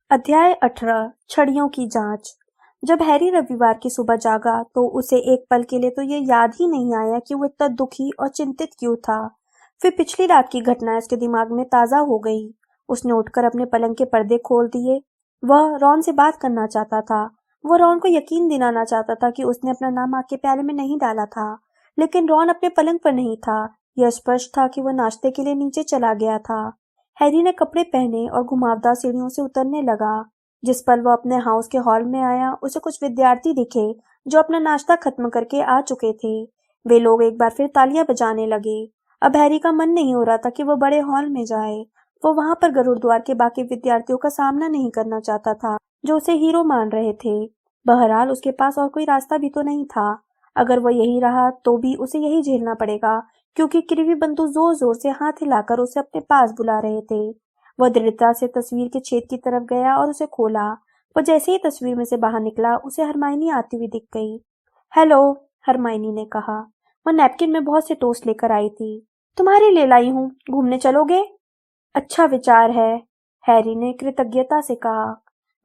अध्याय 18 छड़ियों की जांच। जब हैरी रविवार की सुबह जागा तो उसे एक पल के लिए तो ये याद ही नहीं आया कि वो इतना दुखी और चिंतित क्यों था। फिर पिछली रात की घटनाएं उसके दिमाग में ताजा हो गई। उसने उठकर अपने पलंग के पर्दे खोल दिए। वह रॉन से बात करना चाहता था। वह रॉन को यकीन दिलाना चाहता था कि उसने अपना नाम आग के प्याले में नहीं डाला था। लेकिन रॉन अपने पलंग पर नहीं था। यह स्पष्ट था कि वह नाश्ते के लिए नीचे चला गया था। हैरी ने कपड़े पहने और घुमावदार सीढ़ियों से उतरने लगा। जिस पल वह अपने हाउस के हॉल में आया उसे कुछ विद्यार्थी दिखे जो अपना नाश्ता खत्म करके आ चुके थे। वे लोग एक बार फिर तालियां बजाने लगे। अब हैरी का मन नहीं हो रहा था कि वह बड़े हॉल में जाए। वो वहां पर गरुड़ द्वार के बाकी विद्यार्थियों का सामना नहीं करना चाहता था जो उसे हीरो मान रहे थे। बहरहाल उसके पास और कोई रास्ता भी तो नहीं था। अगर वह यही रहा तो भी उसे यही झेलना पड़ेगा, क्योंकि किरीवी बंधु जोर जोर से हाथ हिलाकर उसे अपने पास बुला रहे थे। वह दृढ़ता से तस्वीर के छेद की तरफ गया और उसे खोला। वह जैसे ही तस्वीर में से बाहर निकला उसे हरमाइनी आती हुई दिख गई। हेलो, हरमाइनी ने कहा। वह नैपकिन में बहुत से टोस्ट लेकर आई थी। तुम्हारे लिए लाई हूँ, घूमने चलोगे? अच्छा विचार है, हैरी ने कृतज्ञता से कहा।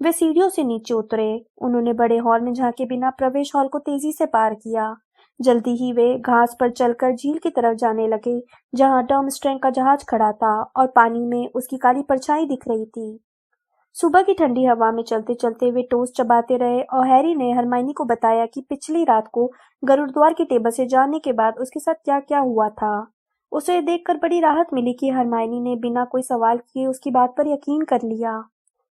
वे सीढ़ियों से नीचे उतरे। उन्होंने बड़े हॉल में झांके बिना प्रवेश हॉल को तेजी से पार किया। जल्दी ही वे घास पर चलकर झील की तरफ जाने लगे, जहां टर्मस्ट्रैंग का जहाज खड़ा था और पानी में उसकी काली परछाई दिख रही थी। सुबह की ठंडी हवा में चलते चलते वे टोस्ट चबाते रहे और हैरी ने हरमाइनी को बताया कि पिछली रात को गरुड़द्वार की टेबल से जाने के बाद उसके साथ क्या क्या हुआ था। उसे देखकर बड़ी राहत मिली कि हरमाइनी ने बिना कोई सवाल किए उसकी बात पर यकीन कर लिया।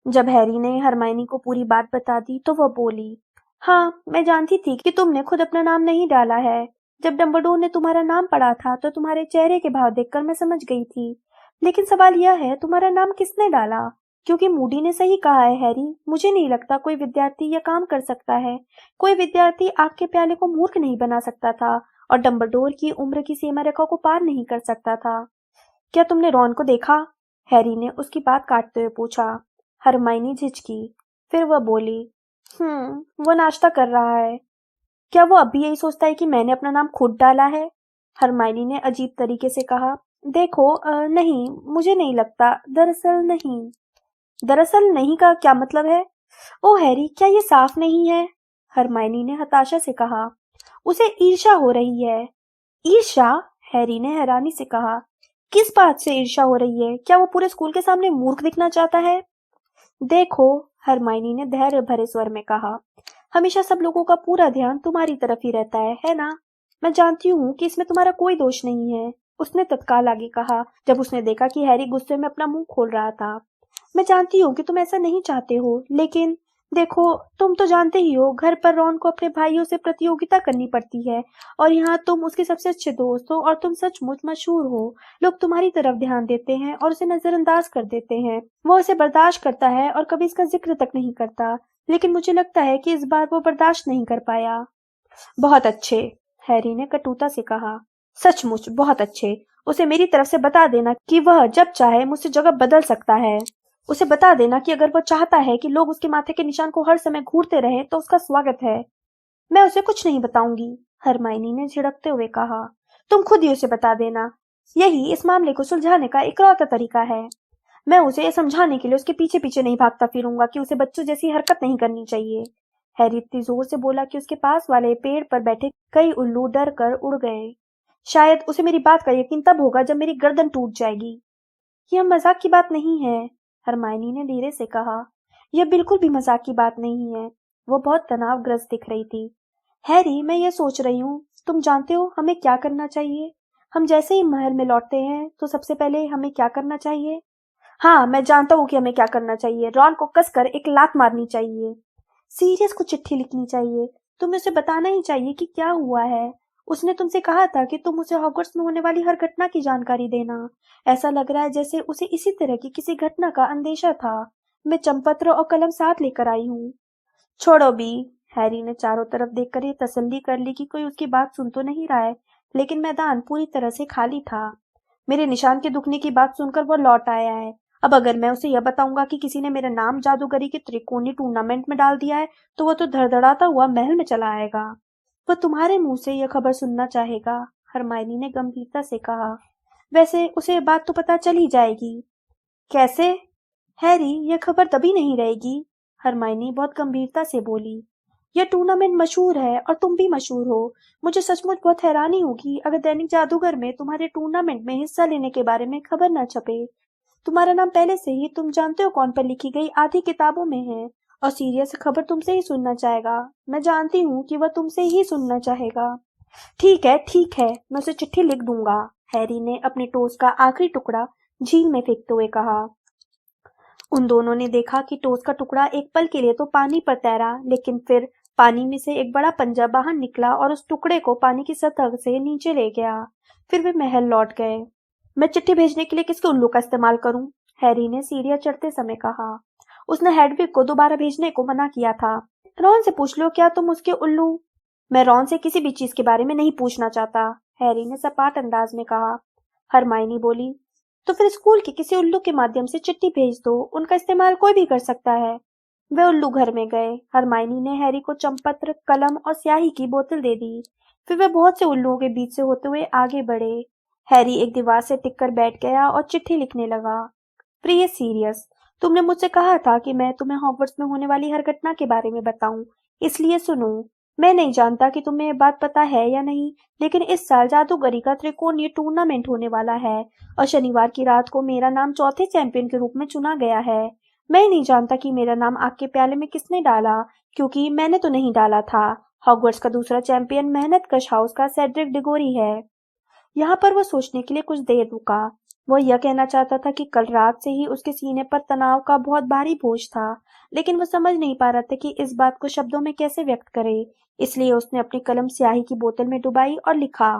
जब हैरी ने हरमाइनी को पूरी बात बता दी तो वह बोली, हाँ, मैं जानती थी कि तुमने खुद अपना नाम नहीं डाला है। जब डम्बलडोर ने तुम्हारा नाम पढ़ा था तो तुम्हारे चेहरे के भाव देखकर मैं समझ गई थी। लेकिन सवाल यह है, तुम्हारा नाम किसने डाला? क्योंकि मूडी ने सही कहा है हैरी, मुझे नहीं लगता कोई विद्यार्थी यह काम कर सकता है। कोई विद्यार्थी आग के प्याले को मूर्ख नहीं बना सकता था और डम्बलडोर की उम्र की सीमा रेखा को पार नहीं कर सकता था। क्या तुमने रॉन को देखा? हैरी ने उसकी बात काटते हुए पूछा। हरमाइनी झिझकी। फिर वह बोली, वो नाश्ता कर रहा है। क्या वो अब भी यही सोचता है कि मैंने अपना नाम खुद डाला है? हरमाइनी ने अजीब तरीके से कहा। देखो, नहीं, मुझे नहीं लगता। दरअसल नहीं। दरअसल नहीं का क्या मतलब है? ओ हैरी, क्या ये साफ नहीं है? हरमाइनी ने हताशा से कहा। उसे ईर्ष्या हो रही है। ईर्ष्या? हैरी ने हैरानी से कहा। किस बात से ईर्ष्या हो रही है? क्या वो पूरे स्कूल के सामने मूर्ख दिखना चाहता है? देखो, हरमाइनी ने धैर्य भरे स्वर में कहा, हमेशा सब लोगों का पूरा ध्यान तुम्हारी तरफ ही रहता है ना? मैं जानती हूँ कि इसमें तुम्हारा कोई दोष नहीं है, उसने तत्काल आगे कहा, जब उसने देखा कि हैरी गुस्से में अपना मुंह खोल रहा था। मैं जानती हूँ कि तुम ऐसा नहीं चाहते हो, लेकिन देखो, तुम तो जानते ही हो, घर पर रॉन को अपने भाइयों से प्रतियोगिता करनी पड़ती है और यहाँ तुम उसके सबसे अच्छे दोस्त हो और तुम सचमुच मशहूर हो। लोग तुम्हारी तरफ ध्यान देते हैं और उसे नजरअंदाज कर देते हैं। वो इसे बर्दाश्त करता है और कभी इसका जिक्र तक नहीं करता, लेकिन मुझे लगता है कि इस बार वो बर्दाश्त नहीं कर पाया। बहुत अच्छे, हैरी ने कटुता से कहा। सचमुच बहुत अच्छे। उसे मेरी तरफ से बता देना कि वह जब चाहे मुझसे जगह बदल सकता है। उसे बता देना कि अगर वह चाहता है कि लोग उसके माथे के निशान को हर समय घूरते रहें तो उसका स्वागत है। मैं उसे कुछ नहीं बताऊंगी, हरमाइनी ने झिड़कते हुए कहा। तुम खुद ही उसे बता देना। यही इस मामले को सुलझाने का इकलौता तरीका है। मैं उसे यह समझाने के लिए उसके पीछे पीछे नहीं भागता फिरूंगा कि उसे बच्चों जैसी हरकत नहीं करनी चाहिए। हैरी इतनी जोर से बोला कि उसके पास वाले पेड़ पर बैठे कई उल्लू डर कर उड़ गए। शायद उसे मेरी बात का यकीन तब होगा जब मेरी गर्दन टूट जाएगी। यह मजाक की बात नहीं है, हरमाइनी ने धीरे से कहा। यह बिल्कुल भी मजाक की बात नहीं है। वो बहुत तनावग्रस्त दिख रही थी। हैरी, मैं ये सोच रही हूँ, तुम जानते हो हमें क्या करना चाहिए? हम जैसे ही महल में लौटते हैं तो सबसे पहले हमें क्या करना चाहिए? हाँ, मैं जानता हूँ कि हमें क्या करना चाहिए। रॉन को कसकर एक लात मारनी चाहिए। सीरियस को चिट्ठी लिखनी चाहिए। तुम्हें उसे बताना ही चाहिए कि क्या हुआ है। उसने तुमसे कहा था कि तुम उसे हॉगवर्ट्स में होने वाली हर घटना की जानकारी देना। ऐसा लग रहा है जैसे उसे इसी तरह की किसी घटना का अंदेशा था। मैं चंपत्र और कलम साथ लेकर आई हूँ। छोड़ो बी, हैरी ने चारों तरफ देखकर ये तसल्ली कर ली कि कोई उसकी बात सुन तो नहीं रहा है, लेकिन मैदान पूरी तरह से खाली था। मेरे निशान के दुखने की बात सुनकर वो लौट आया है। अब अगर मैं उसे यह बताऊंगा कि किसी ने मेरा नाम जादूगरी के त्रिकोणी टूर्नामेंट में डाल दिया है, तो वह तो धड़धड़ाता हुआ महल में चला आएगा। वह तुम्हारे मुंह से यह खबर सुनना चाहेगा, हरमाइनी ने गंभीरता से कहा। वैसे उसे ये बात तो पता चल ही जाएगी। कैसे? हैरी, यह खबर तभी नहीं रहेगी, हरमाइनी बहुत गंभीरता से बोली। यह टूर्नामेंट मशहूर है और तुम भी मशहूर हो। मुझे सचमुच बहुत हैरानी होगी अगर दैनिक जादूगर में तुम्हारे टूर्नामेंट में हिस्सा लेने के बारे में खबर न छपे। तुम्हारा नाम पहले से ही तुम जानते हो कौन पर लिखी गई आधी किताबों में है, और सीरियस खबर तुमसे ही सुनना चाहेगा। मैं जानती हूँ कि वह तुमसे ही सुनना चाहेगा। ठीक है, मैं उसे चिट्ठी लिख दूंगा, हैरी ने अपने टोस्ट का आखिरी टुकड़ा झील में फेंकते हुए कहा। उन दोनों ने देखा कि टोस्ट का टुकड़ा एक पल के लिए तो पानी पर तैरा, लेकिन फिर पानी में से एक बड़ा पंजा बाहर निकला और उस टुकड़े को पानी की सतह से नीचे ले गया। फिर वे महल लौट गए। मैं चिट्ठी भेजने के लिए किसके उल्लू का इस्तेमाल करूं? हैरी ने सीढ़ियां चढ़ते समय कहा। उसने हेडविग को दोबारा भेजने को मना किया था। रॉन से पूछ लो, क्या तुम उसके उल्लू? मैं रॉन से किसी भी चीज के बारे में नहीं पूछना चाहता, हैरी ने सपाट अंदाज में कहा। हरमाइनी बोली, तो फिर स्कूल के किसी उल्लू के माध्यम से चिट्ठी भेज दो, उनका इस्तेमाल कोई भी कर सकता है। वे उल्लू घर में गए। हरमाइनी ने हैरी को चंपत्र, कलम और स्याही की बोतल दे दी। फिर वे बहुत से उल्लुओं के बीच से होते हुए आगे बढ़े। हैरी एक दीवार से टिककर बैठ गया और चिट्ठी लिखने लगा। प्रिय सीरियस, तुमने मुझसे कहा था कि मैं तुम्हें हॉगवर्ट्स में होने वाली हर घटना के बारे में बताऊं, इसलिए सुनो। मैं नहीं जानता कि तुम्हें ये बात पता है या नहीं, लेकिन इस साल जादूगरी का त्रिकोणीय टूर्नामेंट होने वाला है और शनिवार की रात को मेरा नाम चौथे चैंपियन के रूप में चुना गया है। मैं नहीं जानता कि मेरा नाम आग के प्याले में किसने डाला, क्योंकि मैंने तो नहीं डाला था। हॉगवर्ट्स का दूसरा चैंपियन मेहनतकश हाउस का सेड्रिक डिगोरी है। यहाँ पर वह सोचने के लिए कुछ देर रुका। वह यह कहना चाहता था कि कल रात से ही उसके सीने पर तनाव का बहुत भारी बोझ था, लेकिन वह समझ नहीं पा रहा था कि इस बात को शब्दों में कैसे व्यक्त करे। इसलिए उसने अपनी कलम स्याही की बोतल में डुबाई और लिखा,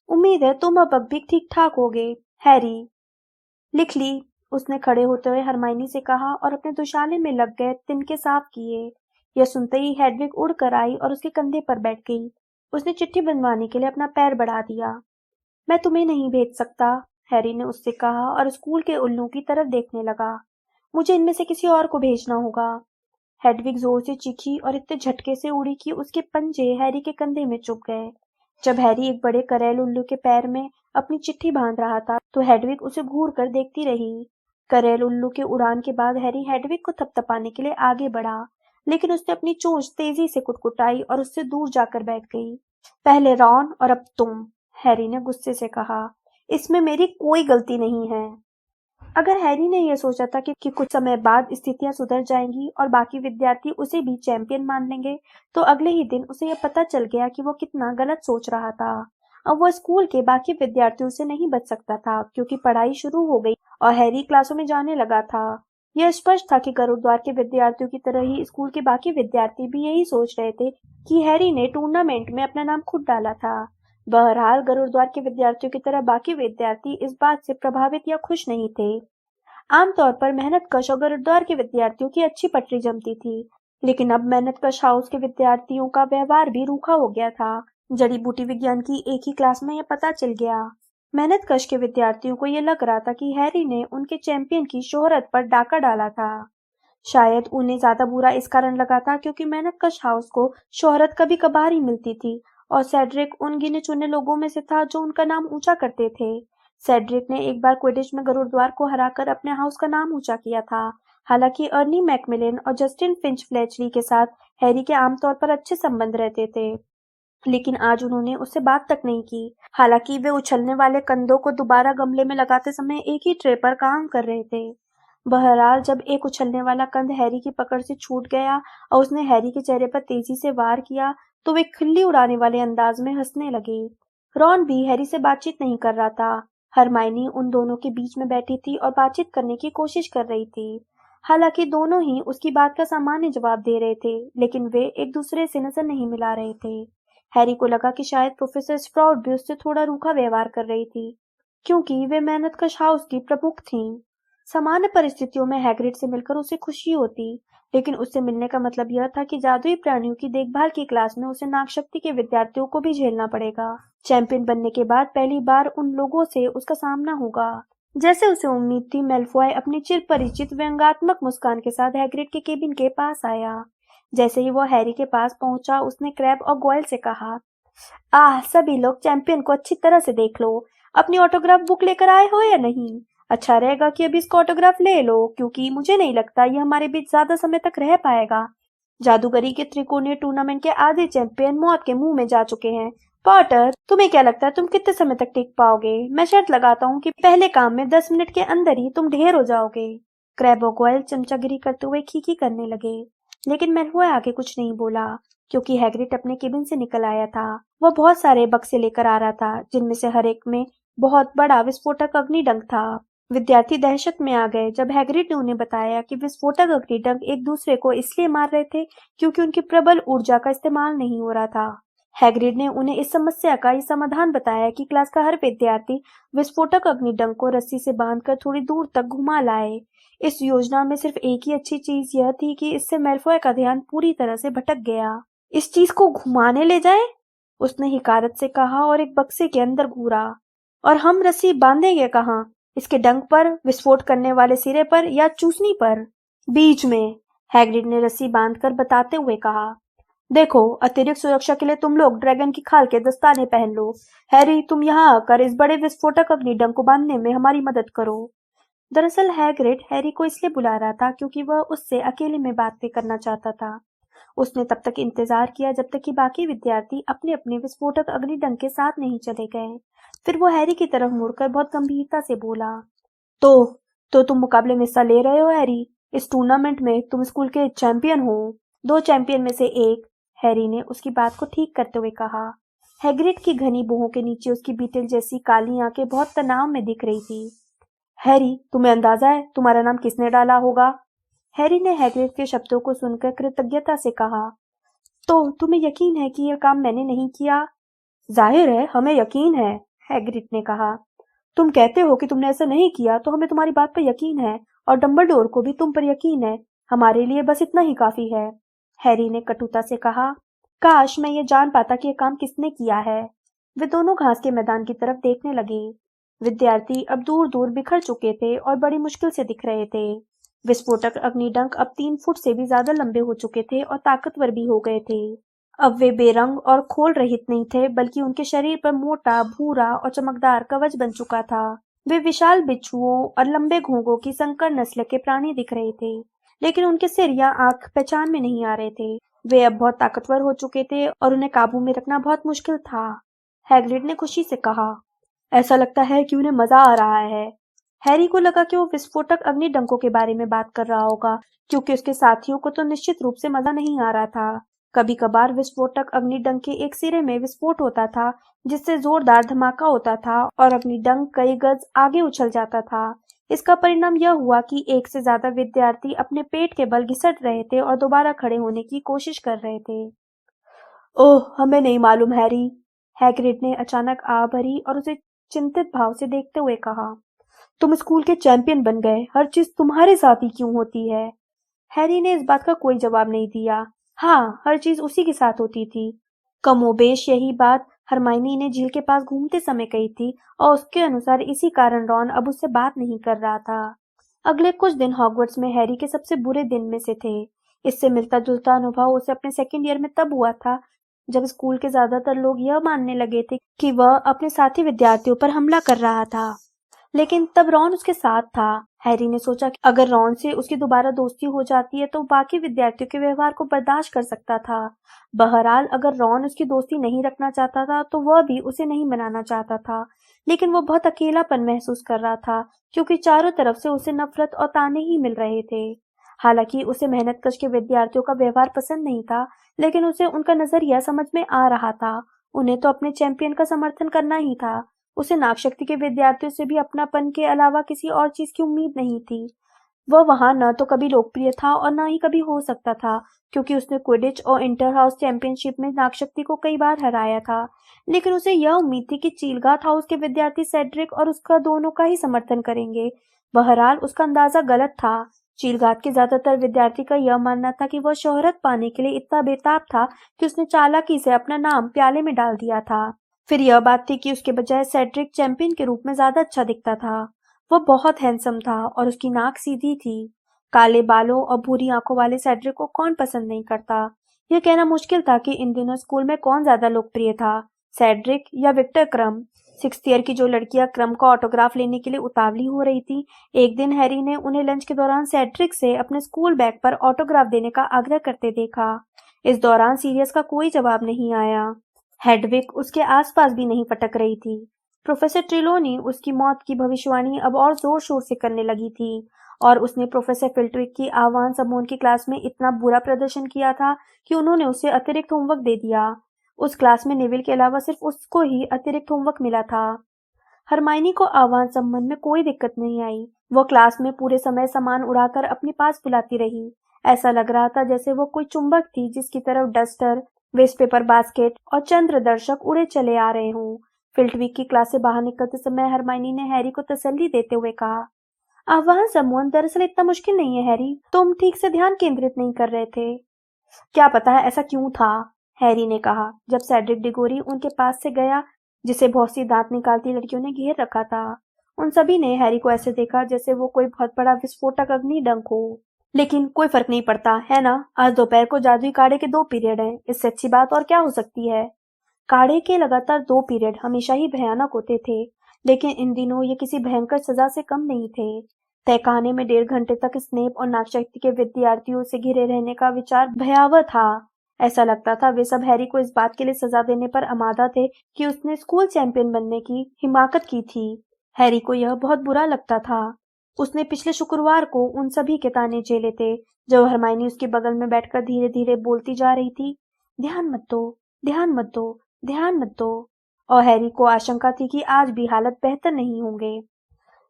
उम्मीद है तुम अब भी ठीक ठाक होगे, हैरी। लिख ली, उसने खड़े होते हुए हरमाइनी से कहा और अपने दुशाले में लग गए तिनके साफ किए। यह सुनते ही हेडविग उड़ कर आई और उसके कंधे पर बैठ गई। उसने चिट्ठी बनवाने के लिए अपना पैर बढ़ा दिया। मैं तुम्हें नहीं भेज सकता, हैरी ने उससे कहा और स्कूल के उल्लू की तरफ देखने लगा। मुझे इनमें से किसी और को भेजना होगा। हेडविग जोर से चीखी और इतने झटके से उड़ी कि उसके पंजे हैरी के कंधे में चुभ गए। जब हैरी एक बड़े करेल उल्लू के पैर में अपनी चिट्ठी बांध रहा था, तो हेडविग उसे घूर कर देखती रही। करेल उल्लू के उड़ान के बाद हैरी हेडविग को थपथपाने के लिए आगे बढ़ा, लेकिन उसने अपनी चोंच तेजी से कुटकुटाई और उससे दूर जाकर बैठ गई। पहले रॉन और अब तुम, हैरी ने गुस्से से कहा। इसमें मेरी कोई गलती नहीं है। अगर हैरी ने यह सोचा था कि कुछ समय बाद स्थितियां सुधर जाएंगी और बाकी विद्यार्थी उसे भी चैंपियन मान लेंगे, तो अगले ही दिन उसे यह पता चल गया कि वो कितना गलत सोच रहा था। अब वो स्कूल के बाकी विद्यार्थियों से नहीं बच सकता था, क्योंकि पढ़ाई शुरू हो गई और हैरी क्लासों में जाने लगा था। यह स्पष्ट था कि गरुड़द्वार के विद्यार्थियों की तरह ही स्कूल के बाकी विद्यार्थी भी यही सोच रहे थे कि हैरी ने टूर्नामेंट में अपना नाम खुद डाला था। बहरहाल गरुड़द्वार के विद्यार्थियों की तरह बाकी विद्यार्थी इस बात से प्रभावित या खुश नहीं थे। आमतौर पर मेहनतकश और गरुड़द्वार के विद्यार्थियों की अच्छी पटरी जमती थी, लेकिन अब मेहनतकश हाउस के विद्यार्थियों का व्यवहार भी रूखा हो गया था। जड़ी बूटी विज्ञान की एक ही क्लास में यह पता चल गया। मेहनतकश के विद्यार्थियों को यह लग रहा था कि हैरी ने उनके चैंपियन की शोहरत पर डाका डाला था। शायद उन्हें ज्यादा बुरा इस कारण लगा था क्योंकि मेहनतकश हाउस को शोहरत कभी कभार ही मिलती थी और सेड्रिक उन गिने चुने लोगों में से था जो उनका नाम ऊंचा करते थे। सेड्रिक ने एक बार क्विडिच में गरुड़द्वार को हराकर अपने हाउस का नाम ऊंचा किया था। हालांकि अर्नी मैकमिलन और जस्टिन फिंच फ्लेचली के साथ हैरी के आमतौर पर अच्छे संबंध रहते थे, लेकिन आज उन्होंने उससे बात तक नहीं की। हालांकि वे उछलने वाले कंधों को दोबारा गमले में लगाते समय एक ही ट्रे पर काम कर रहे थे। बहरहाल जब एक उछलने वाला कंध हैरी की पकड़ से छूट गया और उसने हैरी के चेहरे पर तेजी से वार किया, तो वे खिल्ली उड़ाने वाले अंदाज में हंसने लगे। रॉन भी हैरी से बातचीत नहीं कर रहा था। हरमाइनी उन दोनों के बीच में बैठी थी और बातचीत करने की कोशिश कर रही थी। हालांकि दोनों ही उसकी बात का सामान्य जवाब दे रहे थे, लेकिन वे एक दूसरे से नजर नहीं मिला रहे थे। हैरी को लगा कि शायद प्रोफेसर स्प्राउट भी उससे थोड़ा रूखा व्यवहार कर रही थी, क्योंकि वे मेहनतकश हाउस की प्रमुख थीं। सामान्य परिस्थितियों में हैग्रिड से मिलकर उसे खुशी होती, लेकिन उससे मिलने का मतलब यह था कि जादुई प्राणियों की देखभाल की क्लास में उसे नागशक्ति के विद्यार्थियों को भी झेलना पड़ेगा। चैंपियन बनने के बाद पहली बार उन लोगों से उसका सामना होगा। जैसे उसे उम्मीद थी, मेलफॉय अपनी चिर परिचित व्यंग्यात्मक मुस्कान के साथ हैग्रिड के केबिन के पास आया। जैसे ही वो हैरी के पास पहुंचा, उसने क्रैब और गोयल से कहा, सभी लोग चैंपियन को अच्छी तरह से देख लो। अपनी ऑटोग्राफ बुक लेकर आए हो या नहीं? अच्छा रहेगा कि अभी इसका ऑटोग्राफ ले लो, क्योंकि मुझे नहीं लगता ये हमारे बीच ज्यादा समय तक रह पाएगा। जादूगरी के त्रिकोणीय टूर्नामेंट के आधे चैंपियन मौत के मुंह में जा चुके हैं। पॉटर, तुम्हें क्या लगता है तुम कितने समय तक टिक पाओगे? मैं शर्त लगाता हूँ कि पहले काम में 10 मिनट के अंदर ही तुम ढेर हो जाओगे। क्रैब और गोयल चमचागिरी करते हुए खीखी करने लगे, लेकिन मेलफॉय आगे कुछ नहीं बोला, क्योंकि हैग्रिड अपने केबिन से निकल आया था। वह बहुत सारे बक्से लेकर आ रहा था, जिनमें से हर एक में बहुत बड़ा विस्फोटक अग्निडंक था। विद्यार्थी दहशत में आ गए जब हैग्रिड ने उन्हें बताया कि विस्फोटक अग्निडंक एक दूसरे को इसलिए मार रहे थे क्योंकि उनकी प्रबल ऊर्जा का इस्तेमाल नहीं हो रहा था। हैग्रिड ने उन्हें इस समस्या का ये समाधान बताया कि क्लास का हर विद्यार्थी विस्फोटक अग्निडंक को रस्सी से बांधकर थोड़ी दूर तक घुमा लाए। इस योजना में सिर्फ एक ही अच्छी चीज यह थी कि इससे मेलफॉय का ध्यान पूरी तरह से भटक गया। इस चीज को घुमाने ले जाए, उसने हिकारत से कहा और एक बक्से के अंदर घूरा। और हम रस्सी बांधेंगे कहाँ? इसके डंक पर, विस्फोट करने वाले सिरे पर या चूसनी पर? बीच में, हैग्रिड ने रस्सी बांधकर बताते हुए कहा। देखो, अतिरिक्त सुरक्षा के लिए तुम लोग ड्रैगन की खाल के दस्ताने पहन लो। हैरी, तुम यहाँ आकर इस बड़े विस्फोटक अग्निडंक को बांधने में हमारी मदद करो। दरअसल हैग्रिड हैरी को इसलिए बुला रहा था क्योंकि वह उससे अकेले में बातें करना चाहता था। उसने तब तक इंतजार किया जब तक कि बाकी विद्यार्थी अपने अपने विस्फोटक अग्निडंक के साथ नहीं चले गए। फिर वो हैरी की तरफ मुड़कर बहुत गंभीरता से बोला, तो तुम मुकाबले में हिस्सा ले रहे हो हैरी? इस टूर्नामेंट में तुम स्कूल के चैंपियन हो, 2 चैंपियन में से एक। हैरी ने उसकी बात को ठीक करते हुए कहा। हैग्रिड की घनी बाहों के नीचे उसकी बीटल जैसी काली आंखें बहुत तनाव में दिख रही थी। हैरी, तुम्हें अंदाजा है तुम्हारा नाम किसने डाला होगा? हैरी ने हैग्रिड के शब्दों को सुनकर कृतज्ञता से कहा। तो तुम्हें यकीन है कि यह काम मैंने नहीं किया? जाहिर है, हमें यकीन है, हैग्रिड ने कहा। तुम कहते हो कि तुमने ऐसा नहीं किया, तो हमें तुम्हारी बात पर यकीन है, और डंबलडोर को भी तुम पर यकीन है। हमारे लिए बस इतना ही काफी है, हैरी ने कटुता से कहा। काश मैं ये जान पाता कि यह काम किसने किया है। वे दोनों घास के मैदान की तरफ देखने लगे। विद्यार्थी अब दूर दूर बिखर चुके थे और बड़ी मुश्किल से दिख रहे थे। विस्फोटक अग्निडंक अब 3 फुट से भी ज्यादा लंबे हो चुके थे और ताकतवर भी हो गए थे। अब वे बेरंग और खोल रहित नहीं थे, बल्कि उनके शरीर पर मोटा, भूरा और चमकदार कवच बन चुका था। वे विशाल बिच्छुओं और लंबे घोंघों की संकर नस्ल के प्राणी दिख रहे थे, लेकिन उनके सिर या आंख पहचान में नहीं आ रहे थे। वे अब बहुत ताकतवर हो चुके थे और उन्हें काबू में रखना बहुत मुश्किल था। हैग्रिड ने खुशी से कहा, ऐसा लगता है कि उन्हें मजा आ रहा है। हैरी को लगा कि वो विस्फोटक अग्निडंकों के बारे में बात कर रहा होगा, क्योंकि उसके साथियों को तो निश्चित रूप से मजा नहीं आ रहा था। कभी कभार विस्फोटक अग्निडंक के एक सिरे में विस्फोट होता था, जिससे जोरदार धमाका होता था और अग्निडंक कई गज आगे उछल जाता था। इसका परिणाम यह हुआ कि एक से ज्यादा विद्यार्थी अपने पेट के बल घिसट रहे थे और दोबारा खड़े होने की कोशिश कर रहे थे। ओह, हमें नहीं मालूम हैरी, हैग्रिड ने अचानक आ भरी और उसे चिंतित भाव से देखते हुए कहा। तुम स्कूल के चैंपियन बन गए, हर चीज तुम्हारे साथ ही क्यों होती है? हैरी ने इस बात का कोई जवाब नहीं दिया। हाँ, हर चीज उसी के साथ होती थी। कमोबेश यही बात हरमाइनी ने झील के पास घूमते समय कही थी, और उसके अनुसार इसी कारण रॉन अब उससे बात नहीं कर रहा था। अगले कुछ दिन हॉगवर्ट्स में हैरी के सबसे बुरे दिन में से थे। इससे मिलता जुलता अनुभव उसे अपने सेकेंड ईयर में तब हुआ था, जब स्कूल के ज्यादातर लोग यह मानने लगे थे कि वह अपने साथी विद्यार्थियों पर हमला कर रहा था। लेकिन तब रॉन उसके साथ था। हैरी ने सोचा कि अगर रॉन से उसकी दोबारा दोस्ती हो जाती है तो बाकी विद्यार्थियों के व्यवहार को बर्दाश्त कर सकता था। बहरहाल अगर रॉन उसकी दोस्ती नहीं रखना चाहता था तो वह भी उसे नहीं मनाना चाहता था। लेकिन वो बहुत अकेलापन महसूस कर रहा था, क्योंकि चारों तरफ से उसे नफरत और ताने ही मिल रहे थे। हालांकि उसे मेहनतकश के विद्यार्थियों का व्यवहार पसंद नहीं था, लेकिन उसे उनका नजरिया समझ में आ रहा था। उन्हें तो अपने चैंपियन का समर्थन करना ही था। उसे नागशक्ति के विद्यार्थियों से भी अपनापन के अलावा किसी और चीज की उम्मीद नहीं थी। वह वहां न तो कभी लोकप्रिय था और न ही कभी हो सकता था, क्योंकि उसने क्विडिच और इंटर हाउस चैंपियनशिप में नागशक्ति को कई बार हराया था। लेकिन उसे यह उम्मीद थी कि चीलगाथ हाउस के विद्यार्थी सेड्रिक और उसका दोनों का ही समर्थन करेंगे। बहरहाल उसका अंदाजा गलत था। चीलगाथ के ज्यादातर विद्यार्थी का यह मानना था कि वह शोहरत पाने के लिए इतना बेताब था कि उसने चालाकी से अपना नाम प्याले में डाल दिया था। फिर यह बात थी कि उसके बजाय सेड्रिक चैंपियन के रूप में ज्यादा अच्छा दिखता था। वह बहुत हैंडसम था और उसकी नाक सीधी थी। काले बालों और भूरी आंखों वाले सेड्रिक को कौन पसंद नहीं करता? यह कहना मुश्किल था कि इन दिनों स्कूल में कौन ज्यादा लोकप्रिय था, सेड्रिक या विक्टर क्रम। सिक्स्थ ईयर की जो लड़कियां क्रम का ऑटोग्राफ लेने के लिए उतावली हो रही थी, एक दिन हैरी ने उन्हें लंच के दौरान सेड्रिक से अपने स्कूल बैग पर ऑटोग्राफ देने का आग्रह करते देखा। इस दौरान सीरियस का कोई जवाब नहीं आया। हेडविग उसके आसपास भी नहीं पटक रही थी। प्रोफेसर ट्रिलोनी उसकी मौत की भविष्यवाणी अब और जोर शोर से करने लगी थी और उसने प्रोफेसर फिल्ट्रिक की आह्वान समूह की क्लास में इतना बुरा प्रदर्शन किया था कि उन्होंने उसे अतिरिक्त होमवर्क दे दिया। उस क्लास में नेविल के अलावा सिर्फ उसको ही अतिरिक्त होमवर्क मिला था। हरमाइनी को आह्वान संबंध में कोई दिक्कत नहीं आई। वो क्लास में पूरे समय सामान उड़ाकर अपने पास बुलाती रही। ऐसा लग रहा था जैसे वो कोई चुंबक थी जिसकी तरफ डस्टर, वेस्ट पेपर बास्केट और चंद्र दर्शक उड़े चले आ रहे हों। फिल्टविक की क्लास से बाहर निकलते समय हरमाइनी ने हैरी को तसल्ली देते हुए कहा, आह्वान समूह दरअसल इतना मुश्किल नहीं है हैरी, तुम ठीक से ध्यान केंद्रित नहीं कर रहे थे। क्या पता है ऐसा क्यों था, हैरी ने कहा जब सेड्रिक डिगोरी उनके पास से गया जिसे बहुत सी दांत निकालती लड़कियों ने घेर रखा था। उन सभी ने हैरी को ऐसे देखा जैसे वो कोई बहुत बड़ा विस्फोटक अग्निडंक हो। लेकिन कोई फर्क नहीं पड़ता है ना, आज दोपहर को जादुई काढ़े के 2 पीरियड हैं, इससे अच्छी बात और क्या हो सकती है। काढ़े के लगातार 2 पीरियड हमेशा ही भयानक होते थे, लेकिन इन दिनों ये किसी भयंकर सजा से कम नहीं थे। तहखाने में 1.5 घंटे तक स्नेप और नागशक्ति के विद्यार्थियों से घिरे रहने का विचार भयावह था। ऐसा लगता था वे सब हैरी को इस बात के लिए सजा देने पर आमादा थे कि उसने स्कूल चैंपियन बनने की हिमाकत की थी। हैरी को यह बहुत बुरा लगता था। उसने पिछले शुक्रवार को उन सभी के ताने झेले थे जब हरमाइनी उसके बगल में बैठकर धीरे धीरे बोलती जा रही थी, ध्यान मत दो, ध्यान मत दो, ध्यान मत दो। और हैरी को आशंका थी कि आज भी हालत बेहतर नहीं होंगे।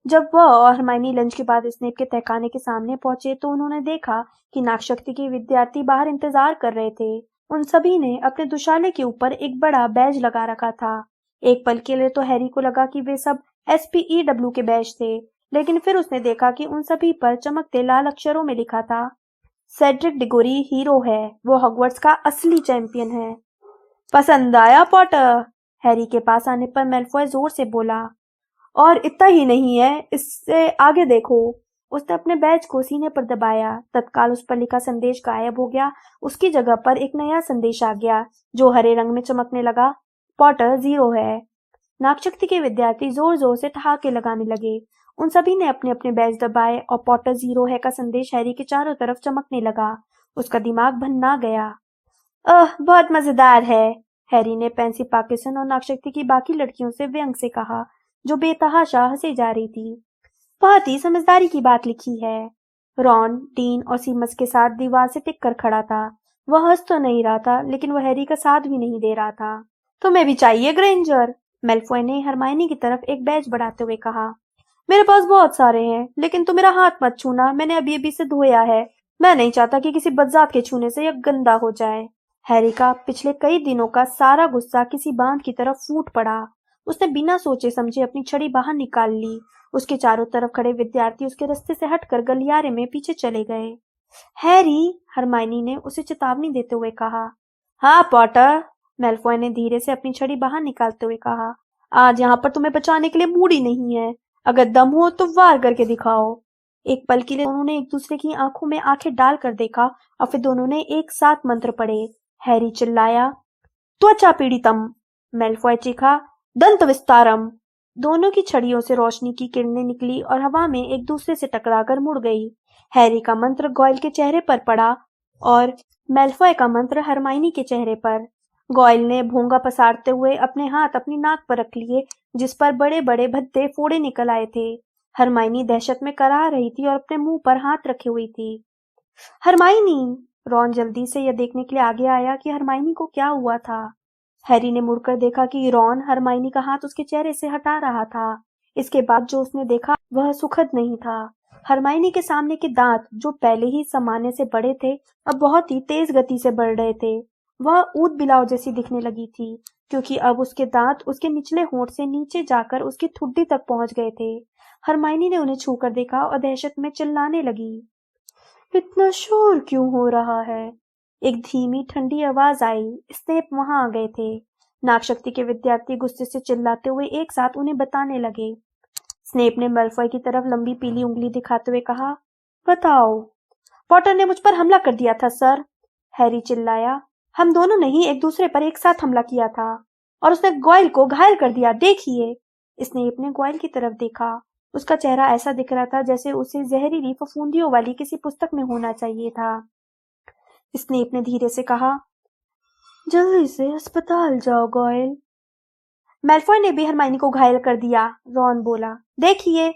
जब वह और हरमाइनी लंच के बाद स्नेप के तहखाने के सामने पहुंचे तो उन्होंने देखा कि नागशक्ति के विद्यार्थी बाहर इंतजार कर रहे थे। उन सभी ने अपने दुशाले के ऊपर एक बड़ा बैज लगा रखा था। एक पल के लिए तो हैरी को लगा कि वे सब SPEW के बैज थे, लेकिन फिर उसने देखा कि उन सभी पर चमकते लाल अक्षरों में लिखा था, सेड्रिक डिगोरी हीरो है, वो हॉगवर्ट्स का असली चैंपियन है। पसंद आया पॉटर? हैरी के पास आने पर मेलफॉय जोर से बोला। और इतना ही नहीं है, इससे आगे देखो। उसने अपने बैज को सीने पर दबाया। तत्काल उस पर लिखा संदेश गायब हो गया। उसकी जगह पर एक नया संदेश आ गया जो हरे रंग में चमकने लगा, पॉटर 0 है। नागशक्ति के विद्यार्थी जोर जोर से ठहाके लगाने लगे। उन सभी ने अपने अपने बैज दबाए और पॉटर 0 है का संदेश हैरी के चारों तरफ चमकने लगा। उसका दिमाग भन्ना गया। बहुत मजेदार है, हैरी ने पेंसी पार्किंसन और नागशक्ति की बाकी लड़कियों से व्यंग से कहा, जो बेतहाशा हंसी जा रही थी। बहुत ही समझदारी की बात लिखी है। रॉन, डीन और सीमस के साथ दीवार से टिक कर खड़ा था। वह हंस तो नहीं रहा था, लेकिन वह हैरी का साथ भी नहीं दे रहा था। तुम्हें भी चाहिए ग्रेंजर? मेलफॉय ने हरमाइनी की तरफ एक बैज बढ़ाते हुए कहा। मेरे पास बहुत सारे हैं, लेकिन तुम मेरा हाथ मत छूना, मैंने अभी अभी से धोया है। मैं नहीं चाहता कि किसी बदजात के छूने से यह गंदा हो जाए। हैरी का पिछले कई दिनों का सारा गुस्सा किसी बांध की तरफ फूट पड़ा। उसने बिना सोचे समझे अपनी छड़ी बाहर निकाल ली। उसके चारों तरफ खड़े विद्यार्थी उसके रास्ते से हटकर गलियारे में पीछे चले गए। हैरी, हरमाइनी ने उसे चेतावनी देते हुए कहा। हाँ पॉटर, मेलफॉय ने धीरे से अपनी छड़ी बाहर निकालते हुए कहा। आज यहाँ पर तुम्हें बचाने के लिए मूड ही नहीं है। अगर दम हो तो वार करके दिखाओ। एक पल के लिए दोनों एक दूसरे की आंखों में आंखें डालकर देखा और फिर दोनों ने एक साथ मंत्र पढ़े। हैरी चिल्लाया, त्वचा पीड़ितम। मेलफॉय चीखा, दंत विस्तारम। दोनों की छड़ियों से रोशनी की किरणें निकली और हवा में एक दूसरे से टकराकर मुड़ गई। हैरी का मंत्र गॉयल के चेहरे पर पड़ा और मेलफॉय का मंत्र हरमाइनी के चेहरे पर। गॉयल ने भोंगा पसारते हुए अपने हाथ अपनी नाक पर रख लिए, जिस पर बड़े बड़े भद्दे फोड़े निकल आए थे। हरमाइनी दहशत में कराह रही थी और अपने मुंह पर हाथ रखे हुई थी। हरमाइनी! रॉन जल्दी से यह देखने के लिए आगे आया कि हरमाइनी को क्या हुआ था। हैरी ने मुड़कर देखा कि रॉन हरमाइनी का हाथ उसके चेहरे से हटा रहा था। इसके बाद जो उसने देखा वह सुखद नहीं था। हरमाइनी के सामने के दांत, जो पहले ही सामान्य से बड़े थे, अब बहुत ही तेज गति से बढ़ रहे थे। वह ऊद बिलाव जैसी दिखने लगी थी, क्योंकि अब उसके दांत उसके निचले होंठ से नीचे जाकर उसकी ठुड्डी तक पहुंच गए थे। हरमाइनी ने उन्हें छूकर देखा और दहशत में चिल्लाने लगी, इतना शोर क्यों हो रहा है? एक धीमी ठंडी आवाज आई। स्नेप वहां आ गए थे। नागशक्ति के विद्यार्थी गुस्से से चिल्लाते हुए एक साथ उन्हें बताने लगे। स्नेप ने मेलफॉय की तरफ लंबी पीली उंगली दिखाते हुए कहा, बताओ। पॉटर ने मुझ पर हमला कर दिया था सर, हैरी चिल्लाया। हम दोनों ने ही एक दूसरे पर एक साथ हमला किया था। और उसने गोयल को घायल कर दिया, देखिए। स्नेप ने गोयल की तरफ देखा। उसका चेहरा ऐसा दिख रहा था जैसे उसे जहरीली फफूंदियों वाली किसी पुस्तक में होना चाहिए था। स्नेप ने धीरे से कहा, जल्दी से अस्पताल जाओ गोयल। मैल्फॉय ने भी हरमाइनी को घायल कर दिया, रॉन बोला। देखिए।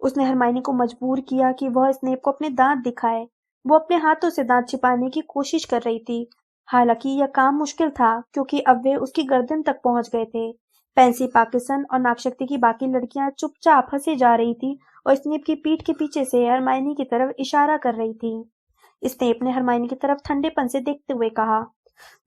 उसने हरमाइनी को मजबूर किया कि वह स्नेप को अपने दांत दिखाए। वो अपने हाथों से दांत छिपाने की कोशिश कर रही थी। हालांकि यह काम मुश्किल था क्योंकि अब वे उसकी गर्दन तक पहुंच गए थे। पेंसी पार्किंसन और नागशक्ति की बाकी लड़कियां चुपचाप हंसे जा रही थी और स्नेप की पीठ के पीछे से हरमाइनी की तरफ इशारा कर रही थी। स्नेप ने हरमाइनी की तरफ ठंडेपन से देखते हुए कहा,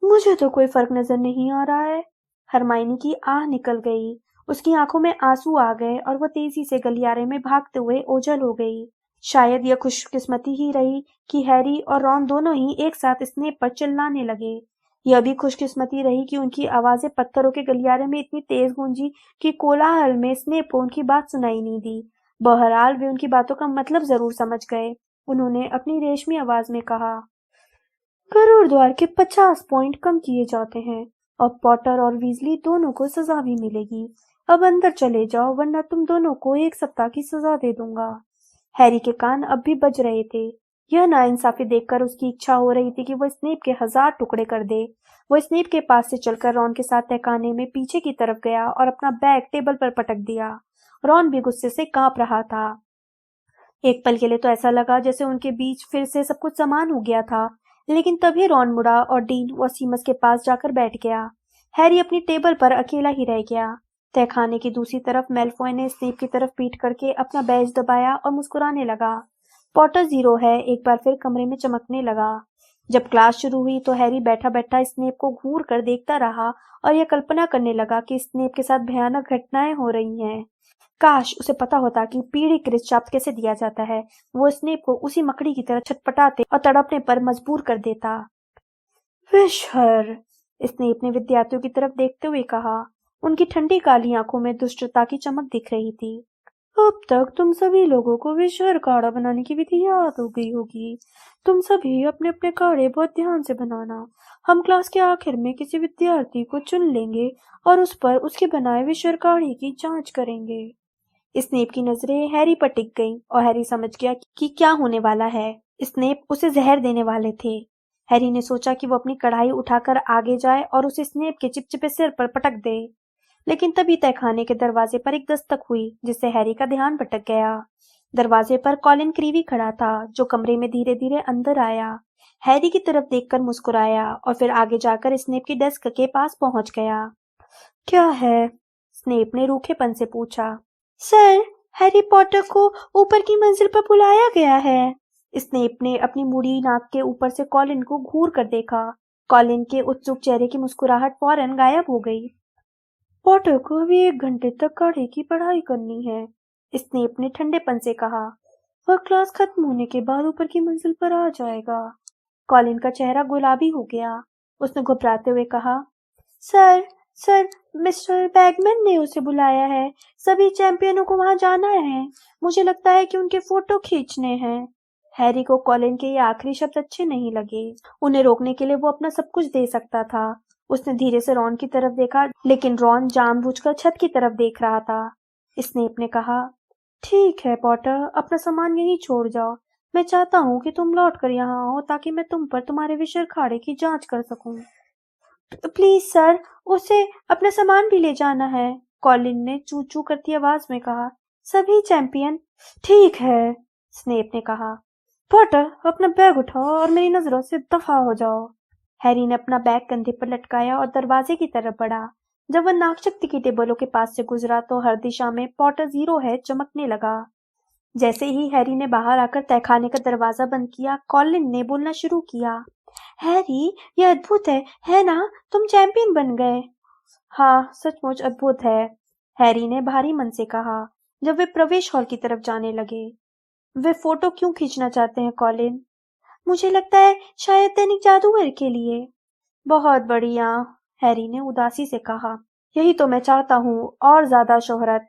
मुझे तो कोई फर्क नजर नहीं आ रहा है। हरमाइनी की आह निकल गई। उसकी आंखों में आंसू आ गए और वह तेजी से गलियारे में भागते हुए ओझल हो गई। शायद यह खुशकिस्मती ही रही कि हैरी और रॉन दोनों ही एक साथ स्नेप पर चिल्लाने लगे। यह भी खुशकिस्मती रही कि उनकी आवाजें पत्थरों के गलियारे में इतनी तेज गूंजी कि कोलाहल में स्नेप को उनकी बात सुनाई नहीं दी। बहरहाल वे उनकी बातों का मतलब जरूर समझ गए। उन्होंने अपनी रेशमी आवाज में कहा, करोड़ द्वार के 50 पॉइंट कम किए जाते हैं। अब पॉटर और वीजली दोनों को सजा भी मिलेगी। अब अंदर चले जाओ वरना तुम दोनों को 1 सप्ताह की सजा दे दूंगा। हैरी के कान अब भी बज रहे थे। यह नाइंसाफी देखकर उसकी इच्छा हो रही थी कि वह स्नेप के 1000 टुकड़े कर दे। वह स्नेप के पास से चलकर रॉन के साथ तहखाने में पीछे की तरफ गया और अपना बैग टेबल पर पटक दिया। रॉन भी गुस्से से कांप रहा था। एक पल के लिए तो ऐसा लगा जैसे उनके बीच फिर से सब कुछ समान हो गया था, लेकिन तभी रॉन मुड़ा और डीन व सीमस के पास जाकर बैठ गया। हैरी अपनी टेबल पर अकेला ही रह गया। तहखाने की दूसरी तरफ मैल्फॉय ने स्नेप की तरफ पीट करके अपना बैज दबाया और मुस्कुराने लगा। पॉटर 0 है एक बार फिर कमरे में चमकने लगा। जब क्लास शुरू हुई तो हैरी बैठा बैठा स्नेप को घूर कर देखता रहा और यह कल्पना करने लगा कि स्नेप के साथ भयानक घटनाएं हो रही हैं। काश उसे पता होता कि पीढ़ी कृतशाप कैसे दिया जाता है। वो स्नेप को उसी मकड़ी की तरह छटपटाते और तड़पने पर मजबूर कर देता। विशर, स्नेप ने विद्यार्थियों की तरफ देखते हुए कहा। उनकी ठंडी काली आंखों में दुष्टता की चमक दिख रही थी। अब तक तुम सभी लोगों को विशर काढ़ा बनाने की विधि याद हो गई होगी। तुम सभी अपने अपने काढ़े बहुत ध्यान से बनाना। हम क्लास के आखिर में किसी विद्यार्थी को चुन लेंगे और उस पर उसके बनाए विशर काढ़े की जांच करेंगे। स्नेप की नजरें हैरी पर टिक गईं और हैरी समझ गया कि क्या होने वाला है। स्नेप उसे जहर देने वाले थे। हैरी ने सोचा कि वो अपनी कढ़ाई उठाकर आगे जाए और उसे स्नेप के चिपचिपे सिर पर पटक दे, लेकिन तभी तहखाने के दरवाजे पर एक दस्तक हुई जिससे हैरी का ध्यान भटक गया। दरवाजे पर कॉलिन क्रीवी खड़ा था जो कमरे में धीरे धीरे अंदर आया। हैरी की तरफ देखकर मुस्कुराया और फिर आगे जाकर स्नेप की डेस्क के पास पहुंच गया। क्या है? स्नेप ने रूखेपन से पूछा। सर, हैरी पॉटर को ऊपर की मंजिल पर बुलाया गया है। स्नेप ने अपनी मुड़ी नाक के ऊपर से कॉलिन को घूर कर देखा। कॉलिन के उत्सुक चेहरे की मुस्कुराहट फौरन गायब हो गई। पॉटर को अभी 1 घंटे तक काढ़े की पढ़ाई करनी है, स्नेप ने ठंडेपन से कहा। वह क्लास खत्म होने के बाद ऊपर की मंजिल पर आ जाएगा। कॉलिन का चेहरा गुलाबी हो गया। उसने घबराते हुए कहा, सर, सर, मिस्टर बैगमैन ने उसे बुलाया है। सभी चैंपियनों को वहां जाना है। मुझे लगता है कि उनके फोटो खींचने हैं। हैरी को कॉलिन के ये आखिरी शब्द अच्छे नहीं लगे। उन्हें रोकने के लिए वो अपना सब कुछ दे सकता था। उसने धीरे से रॉन की तरफ देखा, लेकिन रॉन जानबूझकर छत की तरफ देख रहा था। स्नेप ने कहा, ठीक है पॉटर, अपना सामान यहीं छोड़ जाओ। मैं चाहता हूँ कि तुम लौट कर यहाँ आओ ताकि मैं तुम पर तुम्हारे विशर खाड़े की जांच कर सकूं। प्लीज सर, उसे अपना सामान भी ले जाना है, कॉलिन ने चू चू करती आवाज में कहा। सभी चैंपियन। ठीक है, स्नेप ने कहा। पॉटर, अपना बैग उठाओ और मेरी नजरों से दफा हो जाओ। हैरी ने अपना बैग कंधे पर लटकाया और दरवाजे की तरफ बढ़ा। जब वह नागशक्ति की टेबलों के पास से गुजरा तो हर दिशा में पॉटर 0 है चमकने लगा। जैसे ही हैरी ने बाहर आकर तहखाने का दरवाजा बंद किया, कॉलिन ने बोलना शुरू किया। हैरी, यह अद्भुत है ना? तुम चैंपियन बन गए। हाँ, सचमुच अद्भुत है, हैरी ने भारी मन से कहा जब वे प्रवेश हॉल की तरफ जाने लगे। वे फोटो क्यों खींचना चाहते हैं कॉलिन? मुझे लगता है शायद दैनिक जादूगर के लिए। बहुत बढ़िया, हैरी ने उदासी से कहा। यही तो मैं चाहता हूँ, और ज्यादा शोहरत।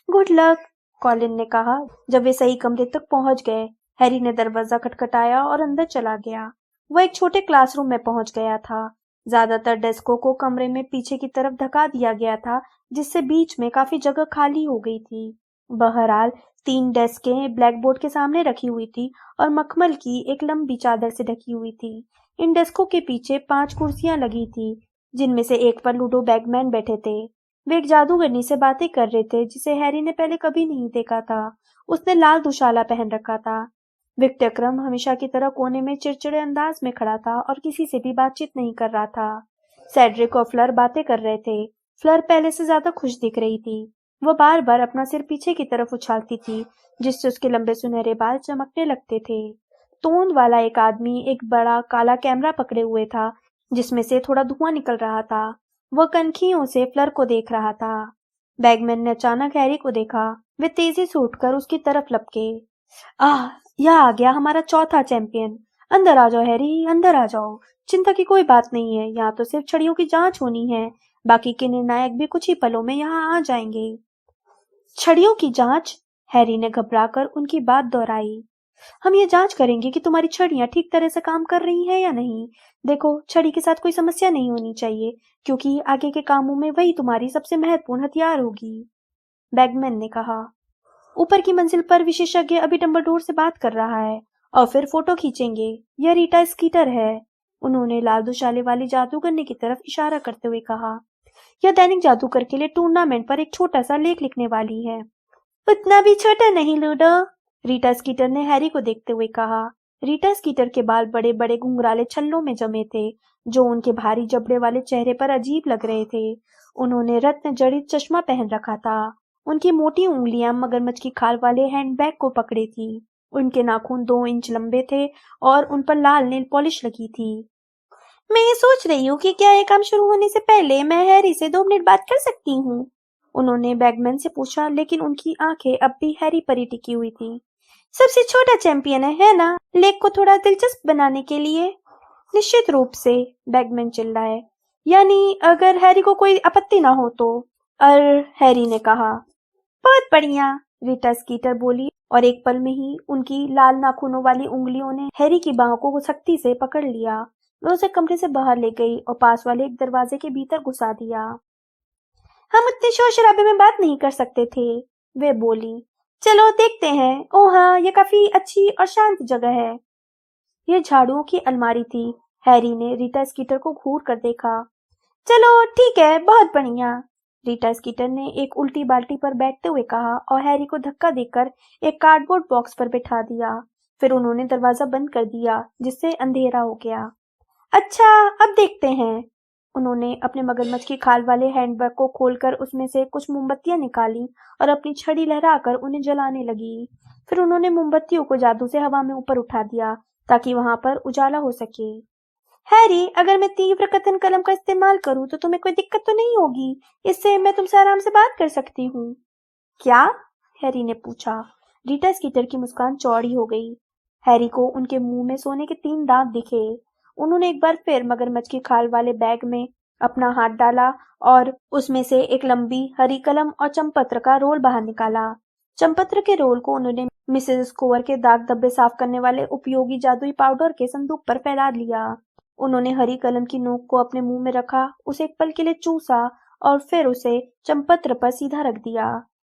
गुड लक, कॉलिन ने कहा। जब वे सही कमरे तक पहुंच गए, हैरी ने दरवाजा खटखटाया और अंदर चला गया। वह एक छोटे क्लासरूम में पहुंच गया था। ज्यादातर डेस्कों को कमरे में पीछे की तरफ धका दिया गया था, जिससे बीच में काफी जगह खाली हो गई थी। बहरहाल 3 डेस्कें ब्लैकबोर्ड के सामने रखी हुई थी और मखमल की एक लंबी चादर से ढकी हुई थी। इन डेस्कों के पीछे 5 कुर्सियां लगी थी, जिनमें से एक पर लूडो बैगमैन बैठे थे। वे एक जादूगरनी से बातें कर रहे थे, जिसे हैरी ने पहले कभी नहीं देखा था। उसने लाल दुशाला पहन रखा था। विक्रम हमेशा की तरह कोने में चिड़चिड़े अंदाज में खड़ा था और किसी से भी बातचीत नहीं कर रहा था। सेड्रिक और फ्लर बातें कर रहे थे। फ्लर पहले से ज्यादा खुश दिख रही थी। वो बार बार अपना सिर पीछे की तरफ उछालती थी, जिससे उसके लंबे सुनहरे बाल चमकने लगते थे। तोंद वाला एक आदमी एक बड़ा काला कैमरा पकड़े हुए था, जिसमें से थोड़ा धुआं निकल रहा था। वह कनखियों से फ्लर को देख रहा था। बैगमैन ने अचानक हैरी को देखा। वे तेजी से उठकर उसकी तरफ लपके। आह, यह आ गया हमारा चौथा चैंपियन। अंदर आ जाओ हैरी, अंदर आ जाओ। चिंता की कोई बात नहीं है, यहाँ तो सिर्फ छड़ियों की जांच होनी है। बाकी के निर्णायक भी कुछ ही पलों में यहाँ आ जाएंगे। छड़ियों की जांच? हैरी ने घबराकर उनकी बात दोहराई। हम ये जांच करेंगे कि तुम्हारी छड़ियां ठीक तरह से काम कर रही हैं या नहीं। देखो, छड़ी के साथ कोई समस्या नहीं होनी चाहिए, क्योंकि आगे के कामों में वही तुम्हारी सबसे महत्वपूर्ण हथियार होगी, बैगमैन ने कहा। ऊपर की मंजिल पर विशेषज्ञ अभी डंबलडोर से बात कर रहा है और फिर फोटो खींचेंगे। यह रीटा स्कीटर है। उन्होंने लाल दुशाले वाली जादूगरनी की तरफ इशारा करते हुए कहा। यह दैनिक जादूगर के लिए टूर्नामेंट पर एक छोटा सा लेख लिखने वाली है। उतना भी छोटा नहीं लूडो, रीटा स्कीटर ने हैरी को देखते हुए कहा। रीटा स्कीटर के बाल बड़े बड़े घुंघराले छल्लों में जमे थे, जो उनके भारी जबड़े वाले चेहरे पर अजीब लग रहे थे। उन्होंने रत्न जड़ित चश्मा पहन रखा था। उनकी मोटी उंगलियां मगरमच्छ की खाल वाले हैंडबैग को पकड़े थी। उनके नाखून 2 इंच लंबे थे और उन पर लाल नेल पॉलिश लगी थी। मैं ये सोच रही हूँ कि क्या ये काम शुरू होने से पहले मैं हैरी से 2 मिनट बात कर सकती हूँ, उन्होंने बैगमैन से पूछा, लेकिन उनकी आंखें अब भी हैरी पर ही टिकी हुई थी। सबसे छोटा चैंपियन है ना, लेक को थोड़ा दिलचस्प बनाने के लिए। निश्चित रूप से, बैगमैन चिल्लाए। यानी अगर हैरी को कोई आपत्ति ना हो तो, हैरी ने कहा। बहुत बढ़िया, रीटा स्कीटर बोली और एक पल में ही उनकी लाल नाखूनों वाली उंगलियों ने हैरी की बाहों को सख्ती से पकड़ लिया। वह उसे कमरे से बाहर ले गई और पास वाले एक दरवाजे के भीतर घुसा दिया। हम उतने शोर शराबे में बात नहीं कर सकते थे, वे बोली। चलो देखते हैं। ओह हाँ, यह काफी अच्छी और शांत जगह है। यह झाड़ुओं की अलमारी थी। हैरी ने रीटा स्कीटर को घूर कर देखा। चलो ठीक है, बहुत बढ़िया, रीटा स्कीटर ने एक उल्टी बाल्टी पर बैठते हुए कहा और हैरी को धक्का देकर एक कार्डबोर्ड बॉक्स पर बैठा दिया। फिर उन्होंने दरवाजा बंद कर दिया, जिससे अंधेरा हो गया। अच्छा, अब देखते हैं। उन्होंने अपने मगरमच्छ की खाल वाले हैंडबैग को खोलकर उसमें से कुछ मोमबत्तियां निकाली और अपनी छड़ी लहराकर उन्हें जलाने लगी। फिर उन्होंने मोमबत्तियों को जादू से हवा में ऊपर उठा दिया, ताकि वहां पर उजाला हो सके। हैरी, अगर मैं तीव्र कथन कलम का इस्तेमाल करूं तो तुम्हें कोई दिक्कत तो नहीं होगी? इससे मैं तुमसे आराम से बात कर सकती हूँ। क्या? हैरी ने पूछा। रीटा स्कीटर की मुस्कान चौड़ी हो गई। हैरी को उनके मुंह में सोने के 3 दांत दिखे। उन्होंने एक बार फिर मगरमच्छ की खाल वाले बैग में अपना हाथ डाला और उसमें से एक लंबी हरी कलम और चंपत्र का रोल बाहर निकाला। चंपत्र के रोल को उन्होंने मिसेस स्कोवर के दाग धब्बे साफ करने वाले उपयोगी जादुई पाउडर के संदूक पर फैला लिया। उन्होंने हरी कलम की नोक को अपने मुंह में रखा, उसे एक पल के लिए चूसा और फिर उसे चंपत्र पर सीधा रख दिया।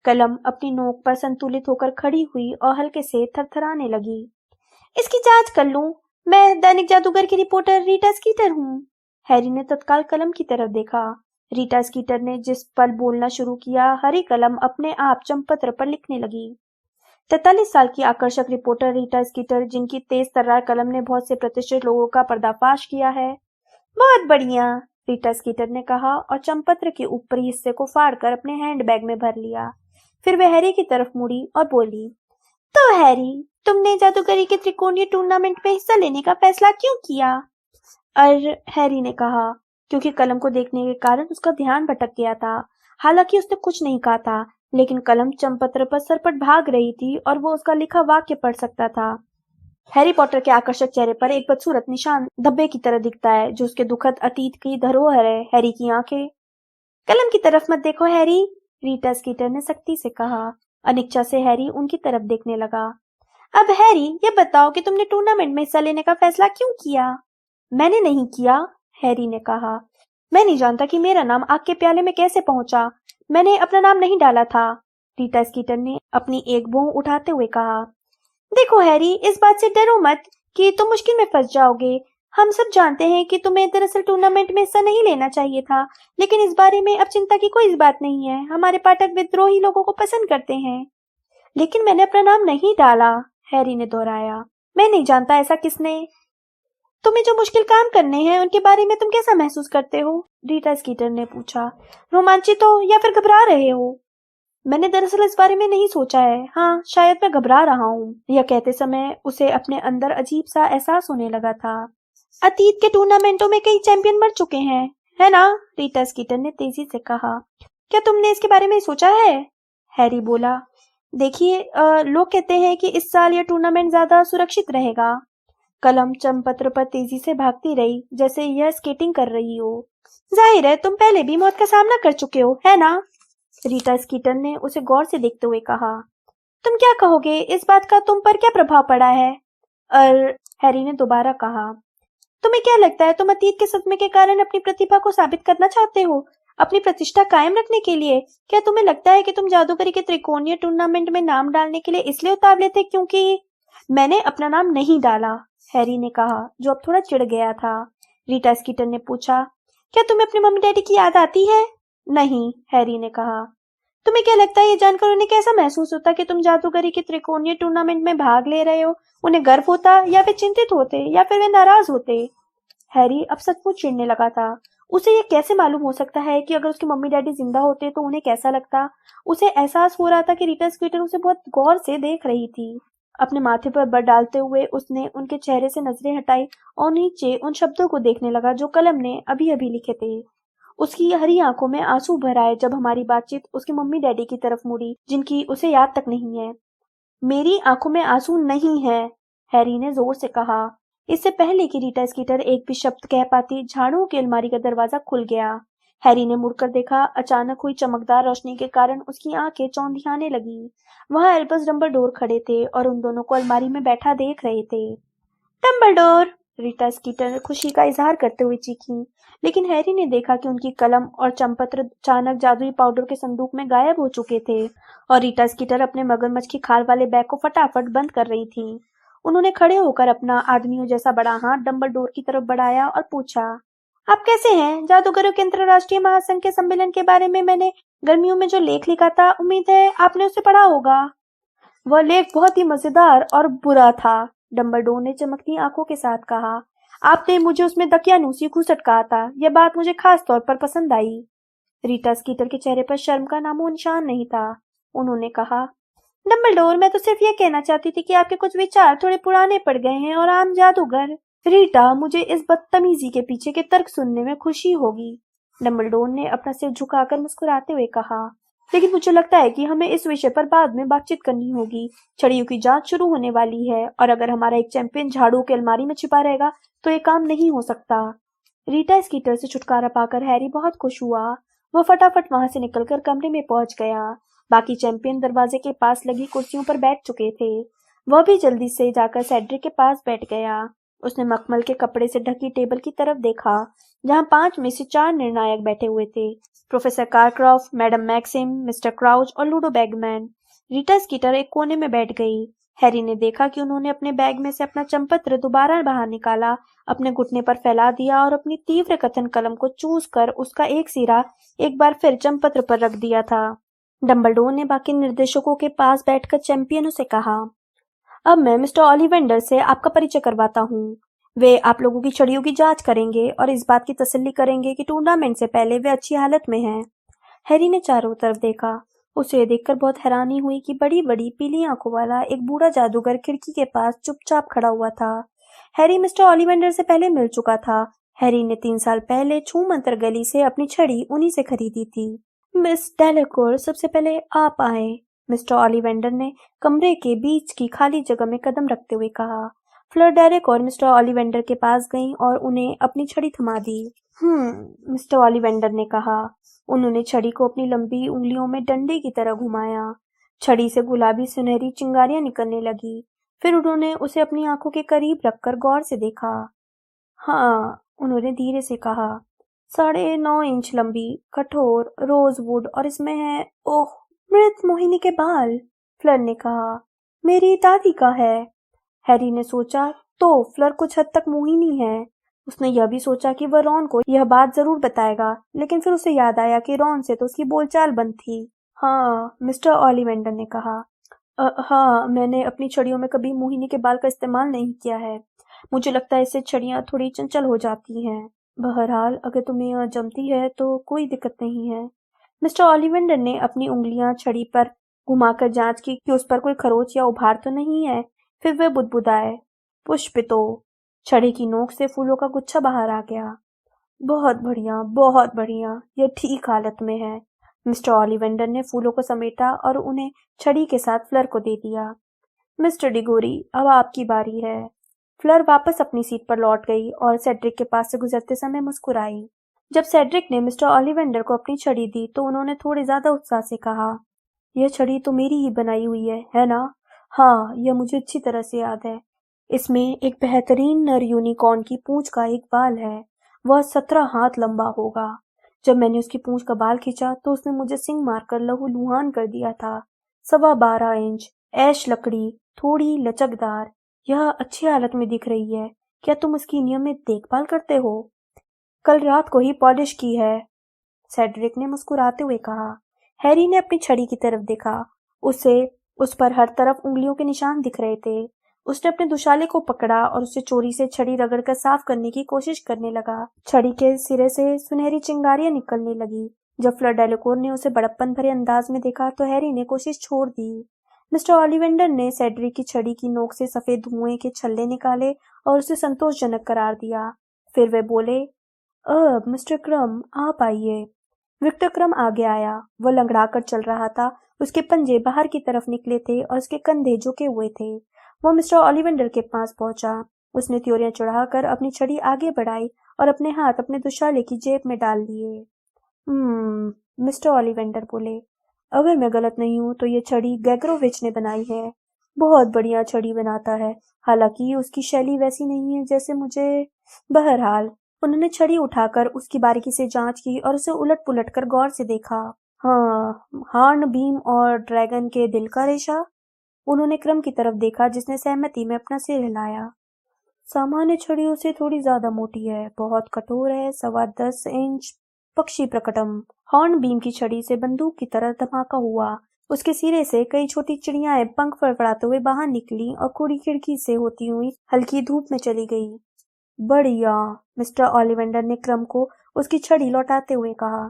कलम अपनी नोक पर संतुलित होकर खड़ी हुई और हल्के से थरथराने लगी। इसकी जांच कर लूं? मैं दैनिक जादूगर की रिपोर्टर रीटा स्कीटर हूँ। हैरी ने तत्काल कलम की तरफ देखा। रीटा स्कीटर ने जिस पल बोलना शुरू किया, हरी कलम अपने आप चंपत्र पर लिखने लगी। 43 साल की आकर्षक रिपोर्टर रीटा स्कीटर, जिनकी तेज तर्रार कलम ने बहुत से प्रतिष्ठित लोगों का पर्दाफाश किया है। बहुत बढ़िया, रीटा स्कीटर ने कहा और चंपत्र के ऊपरी हिस्से को फाड़कर अपने हैंडबैग में भर लिया। फिर वह हैरी की तरफ मुड़ी और बोली, तो हैरी, तुमने जादूगरी के त्रिकोणीय टूर्नामेंट में हिस्सा लेने का फैसला क्यों किया? हैरी ने कहा, क्योंकि कलम को देखने के कारण उसका ध्यान भटक गया था। हालांकि उसने कुछ नहीं कहा था, लेकिन कलम चंपत्र पर सरपट भाग रही थी और वो उसका लिखा वाक्य पढ़ सकता था। हैरी पॉटर के आकर्षक चेहरे पर एक बदसूरत निशान धब्बे की तरह दिखता है, जो उसके दुखद अतीत की धरोहर है। हैरी की आंखें। कलम की तरफ मत देखो हैरी, रीटा स्कीटर ने सख्ती से कहा। अनिच्छा से हैरी उनकी तरफ देखने लगा। अब हैरी, ये बताओ कि तुमने टूर्नामेंट में हिस्सा लेने का फैसला क्यों किया? मैंने नहीं किया, हैरी ने कहा। मैं नहीं जानता कि मेरा नाम आग के प्याले में कैसे पहुंचा। मैंने अपना नाम नहीं डाला था, रीटा स्कीटर ने अपनी एक भौं उठाते हुए कहा। देखो हैरी, इस बात से डरो मत कि तुम मुश्किल में फंस जाओगे। हम सब जानते हैं कि तुम्हें दरअसल टूर्नामेंट में हिस्सा नहीं लेना चाहिए था, लेकिन इस बारे में अब चिंता की कोई बात नहीं है। हमारे पाठक विद्रोही लोगों को पसंद करते हैं। लेकिन मैंने अपना नाम नहीं डाला, हैरी ने दोहराया। मैं नहीं जानता ऐसा किसने। तुम्हें जो मुश्किल काम करने हैं उनके बारे में तुम कैसा महसूस करते हो? रीटा स्कीटर ने पूछा। रोमांचित हो या फिर घबरा रहे हो? मैंने दरअसल इस बारे में नहीं सोचा है। हाँ, शायद मैं घबरा रहा हूँ। यह कहते समय उसे अपने अंदर अजीब सा एहसास होने लगा था। अतीत के टूर्नामेंटों में कई चैंपियन मर चुके हैं, है ना? रीटा स्कीटर ने तेजी से कहा। क्या तुमने इसके बारे में सोचा है? हैरी बोला। देखिए, लोग कहते हैं कि इस साल यह टूर्नामेंट ज्यादा सुरक्षित रहेगा। कलम चंपत्र पर तेजी से भागती रही, जैसे यह स्केटिंग कर रही हो। जाहिर है तुम पहले भी मौत का सामना कर चुके हो, है ना? रीटा स्कीटर ने उसे गौर से देखते हुए कहा। तुम क्या कहोगे, इस बात का तुम पर क्या प्रभाव पड़ा है? हैरी ने दोबारा कहा। तुम्हें क्या लगता है, तुम अतीत के सदमे के कारण अपनी प्रतिभा को साबित करना चाहते हो, अपनी प्रतिष्ठा कायम रखने के लिए? क्या तुम्हें लगता है कि तुम जादूगरी के त्रिकोणीय टूर्नामेंट में नाम डालने के लिए इसलिए उतावले थे क्योंकि? मैंने अपना नाम नहीं डाला, हैरी ने कहा, जो अब थोड़ा चिढ़ गया था। रीटा स्कीटर ने पूछा। क्या तुम्हें अपने मम्मी डैडी की याद आती है? नहीं, हैरी ने कहा। तुम्हें क्या लगता है ये जानकर उन्हें कैसा महसूस होता कि तुम जादूगरी के त्रिकोणीय टूर्नामेंट में भाग ले रहे हो? उन्हें गर्व होता, या वे चिंतित होते, या फिर वे नाराज होते? हैरी अब सचमुच चिढ़ने लगा था। उसे ये कैसे मालूम हो सकता है कि अगर उसके मम्मी डैडी जिंदा होते तो उन्हें कैसा लगता? उसे एहसास हो रहा था कि रीटा स्कीटर उसे बहुत गौर से देख रही थी। अपने माथे पर बल डालते हुए उसने उनके चेहरे से नजरें हटाई और नीचे उन शब्दों को देखने लगा जो कलम ने अभी अभी लिखे थे। उसकी हरी आंखों में आंसू भर आए जब हमारी बातचीत उसके मम्मी डैडी की तरफ मुड़ी, जिनकी उसे याद तक नहीं है। मेरी आंखों में आंसू नहीं है, हैरी ने जोर से कहा। इससे पहले कि रीटा स्कीटर एक भी शब्द कह पाती, झाड़ुओं की अलमारी का दरवाजा खुल गया। हैरी ने मुड़कर देखा। अचानक हुई चमकदार रोशनी के कारण उसकी आंखें चौंधियाने लगी। वहां एल्बस डंबलडोर खड़े थे और उन दोनों को अलमारी में बैठा देख रहे थे। डंबलडोर, रीटा स्कीटर खुशी का इजहार करते हुए चीखी, लेकिन हैरी ने देखा कि उनकी कलम और चंपत्र अचानक जादुई पाउडर के संदूक में गायब हो चुके थे और रीटा स्कीटर अपने मगरमच्छ की खाल वाले बैग को फटाफट बंद कर रही थी। उन्होंने खड़े होकर अपना आदमियों जैसा बड़ा हाथ डंबलडोर की तरफ बढ़ाया और पूछा, आप कैसे हैं? जादूगरों के अंतर्राष्ट्रीय महासंघ के सम्मेलन के बारे में मैंने गर्मियों में जो लेख लिखा था, उम्मीद है आपने उसे पढ़ा होगा। वह लेख बहुत ही मजेदार और बुरा था, डंबलडोर ने चमकती आंखों के साथ कहा। आपने मुझे उसमें दकियानूसी घूंसट कहा था। यह बात मुझे खास तौर पर पसंद आई। रीटा स्कीटर के चेहरे पर शर्म का नामो निशान नहीं था। उन्होंने कहा, डंबलडोर, मैं तो सिर्फ यह कहना चाहती थी कि आपके कुछ विचार थोड़े पुराने पड़ गए हैं और आम जादूगर। रीटा, मुझे इस बदतमीजी के पीछे के तर्क सुनने में खुशी होगी, डंबलडोर ने अपना सिर झुकाकर मुस्कुराते हुए कहा। लेकिन मुझे लगता है कि हमें इस विषय पर बाद में बातचीत करनी होगी। छड़ियों की जांच शुरू होने वाली है और अगर हमारा एक चैंपियन झाड़ू के अलमारी में छिपा रहेगा तो ये काम नहीं हो सकता। रीटा स्कीटर से छुटकारा पाकर हैरी बहुत खुश हुआ। वह फटाफट वहां से निकलकर कमरे में पहुंच गया। बाकी चैंपियन दरवाजे के पास लगी कुर्सियों पर बैठ चुके थे। वह भी जल्दी से जाकर सेड्रिक के पास बैठ गया। उसने मखमल के कपड़े से ढकी टेबल की तरफ देखा, जहां 5 में से 4 निर्णायक बैठे हुए थे, professor Karkaroff, madam Maxime, mister Crouch और लूडो बैगमैन। रीटा स्कीटर एक कोने में बैठ गई। हैरी ने देखा कि उन्होंने अपने बैग में से अपना चंपत्र दोबारा बाहर निकाला, अपने घुटने पर फैला दिया और अपनी तीव्र कथन कलम को चूस कर उसका एक सिरा एक बार फिर चंपत्र पर रख दिया था। डंबलडोर ने बाकी निर्देशकों के पास बैठकर चैंपियनों से कहा, अब मैं मिस्टर ओलिवेंडर से आपका परिचय करवाता हूँ। वे आप लोगों की छड़ियों की जांच करेंगे और इस बात की तसल्ली करेंगे कि टूर्नामेंट से पहले वे अच्छी हालत में हैं। हैरी ने चारों तरफ देखा। उसे देखकर बहुत हैरानी हुई कि बड़ी बड़ी पीली आंखों वाला एक बूढ़ा जादूगर खिड़की के पास चुपचाप खड़ा हुआ था। हैरी मिस्टर ओलिवेंडर से पहले मिल चुका था। हैरी ने 3 साल पहले छूमंतर गली से अपनी छड़ी उन्हीं से खरीदी थी। मिस डेलाकोर, सबसे पहले आप आए, मिस्टर ओलिवेंडर ने कमरे के बीच की खाली जगह में कदम रखते हुए कहा। फ्लोर डेरेक और मिस्टर ओलिवेंडर के पास गईं और उन्हें अपनी छड़ी थमा दी। मिस्टर ओलिवेंडर ने कहा। उन्होंने छड़ी को अपनी लंबी उंगलियों में डंडे की तरह घुमाया। छड़ी से गुलाबी सुनहरी चिंगारियां निकलने लगी। फिर उन्होंने उसे अपनी आंखों के करीब रखकर गौर से देखा। हाँ, उन्होंने धीरे से कहा। 9.5 इंच लंबी, कठोर, रोजवुड और इसमें है, ओह, मृत मोहिनी के बाल। फ्लर ने कहा। मेरी दादी का है। हैरी ने सोचा, तो फ्लर कुछ हद तक मोहिनी है। उसने यह भी सोचा कि वह रॉन को यह बात जरूर बताएगा, लेकिन फिर उसे याद आया कि रॉन से तो उसकी बोलचाल बंद थी। हाँ, मिस्टर ओलिवेंडर ने कहा। हाँ, मैंने अपनी छड़ियों में कभी मोहिनी के बाल का इस्तेमाल नहीं किया है। मुझे लगता है इससे छड़ियाँ थोड़ी चंचल हो जाती हैं। बहरहाल, अगर तुम्हें यह जमती है तो कोई दिक्कत नहीं है। मिस्टर ओलिवेंडर ने अपनी उंगलियां छड़ी पर घुमाकर जांच की कि उस पर कोई खरोंच या उभार तो नहीं है। फिर वे बुदबुदाए। पुष्पितो। छड़ी की नोक से फूलों का गुच्छा बाहर आ गया। बहुत बढ़िया, बहुत बढ़िया, यह ठीक हालत में है। मिस्टर ओलिवेंडर ने फूलों को समेटा और उन्हें छड़ी के साथ फ्लर को दे दिया। मिस्टर डिगोरी, अब आपकी बारी है। फ्लर वापस अपनी सीट पर लौट गई और सेड्रिक के पास से गुजरते समय मुस्कुराई। जब सेड्रिक ने मिस्टर ओलिवेंडर को अपनी छड़ी दी तो उन्होंने थोड़े ज्यादा उत्साह से कहा, यह छड़ी तो मेरी ही बनाई हुई है ना? हाँ, यह मुझे अच्छी तरह से याद है। इसमें एक बेहतरीन नर यूनिकॉर्न की पूंछ का एक बाल है। वह 17 हाथ लंबा होगा। जब मैंने उसकी पूंछ का बाल खींचा तो उसने मुझे सिंग मारकर लहूलुहान कर दिया था। 12.25 इंच, ऐश लकड़ी, थोड़ी लचकदार। यह अच्छी हालत में दिख रही है। क्या तुम उसकी नियमित देखभाल करते हो? कल रात को ही पॉलिश की है, सेड्रिक ने मुस्कुराते हुए कहा। हैरी ने अपनी छड़ी की तरफ देखा। उस पर हर तरफ उंगलियों के निशान दिख रहे थे। उसने अपने दुशाले को पकड़ा और उसे चोरी से छड़ी रगड़कर साफ करने की कोशिश करने लगा। छड़ी के सिरे से सुनहरी चिंगारियां निकलने लगी। जब फ्लर डेलाकोर ने उसे बड़प्पन भरे अंदाज में देखा तो हैरी ने कोशिश छोड़ दी। मिस्टर ओलिवेंडर ने सेड्रिक की छड़ी की नोक से सफेद धुएं के छल्ले निकाले और उसे संतोषजनक करार दिया। फिर वे बोले, अब मिस्टर क्रम, आप आइए। विक्टर क्रम आगे आया। वह लंगड़ाकर चल रहा था। उसके पंजे बाहर की तरफ निकले थे और उसके कंधे झुके हुए थे। वह मिस्टर ओलिवेंडर के पास पहुंचा। उसने त्योरियां चढ़ाकर अपनी छड़ी आगे बढ़ाई और अपने हाथ अपने दुशाले की जेब में डाल लिए। मिस्टर ओलिवेंडर बोले, अगर मैं गलत नहीं हूं तो ये छड़ी गैग्रोविच ने बनाई है। बहुत बढ़िया छड़ी बनाता है। हालांकि उसकी शैली वैसी नहीं है जैसे मुझे। बहरहाल, उन्होंने छड़ी उठाकर उसकी बारीकी से जांच की और उसे उलट-पुलट कर गौर से देखा। हाँ, हार्न बीम और ड्रैगन के दिल का रेशा? उन्होंने क्रम की तरफ देखा जिसने सहमति में अपना सिर हिलाया। सामान्य छड़ियों से थोड़ी ज्यादा मोटी है, बहुत कठोर है, 10.25 इंच। पक्षी प्रकटम। हॉर्न बीम की छड़ी से बंदूक की तरह धमाका हुआ। उसके सिरे से कई छोटी चिड़ियाएं पंख फड़फड़ाते हुए बाहर निकली और कुड़ी खिड़की से होती हुई हल्की धूप में चली गई। बढ़िया, मिस्टर ओलिवेंडर ने क्रम को उसकी छड़ी लौटाते हुए कहा।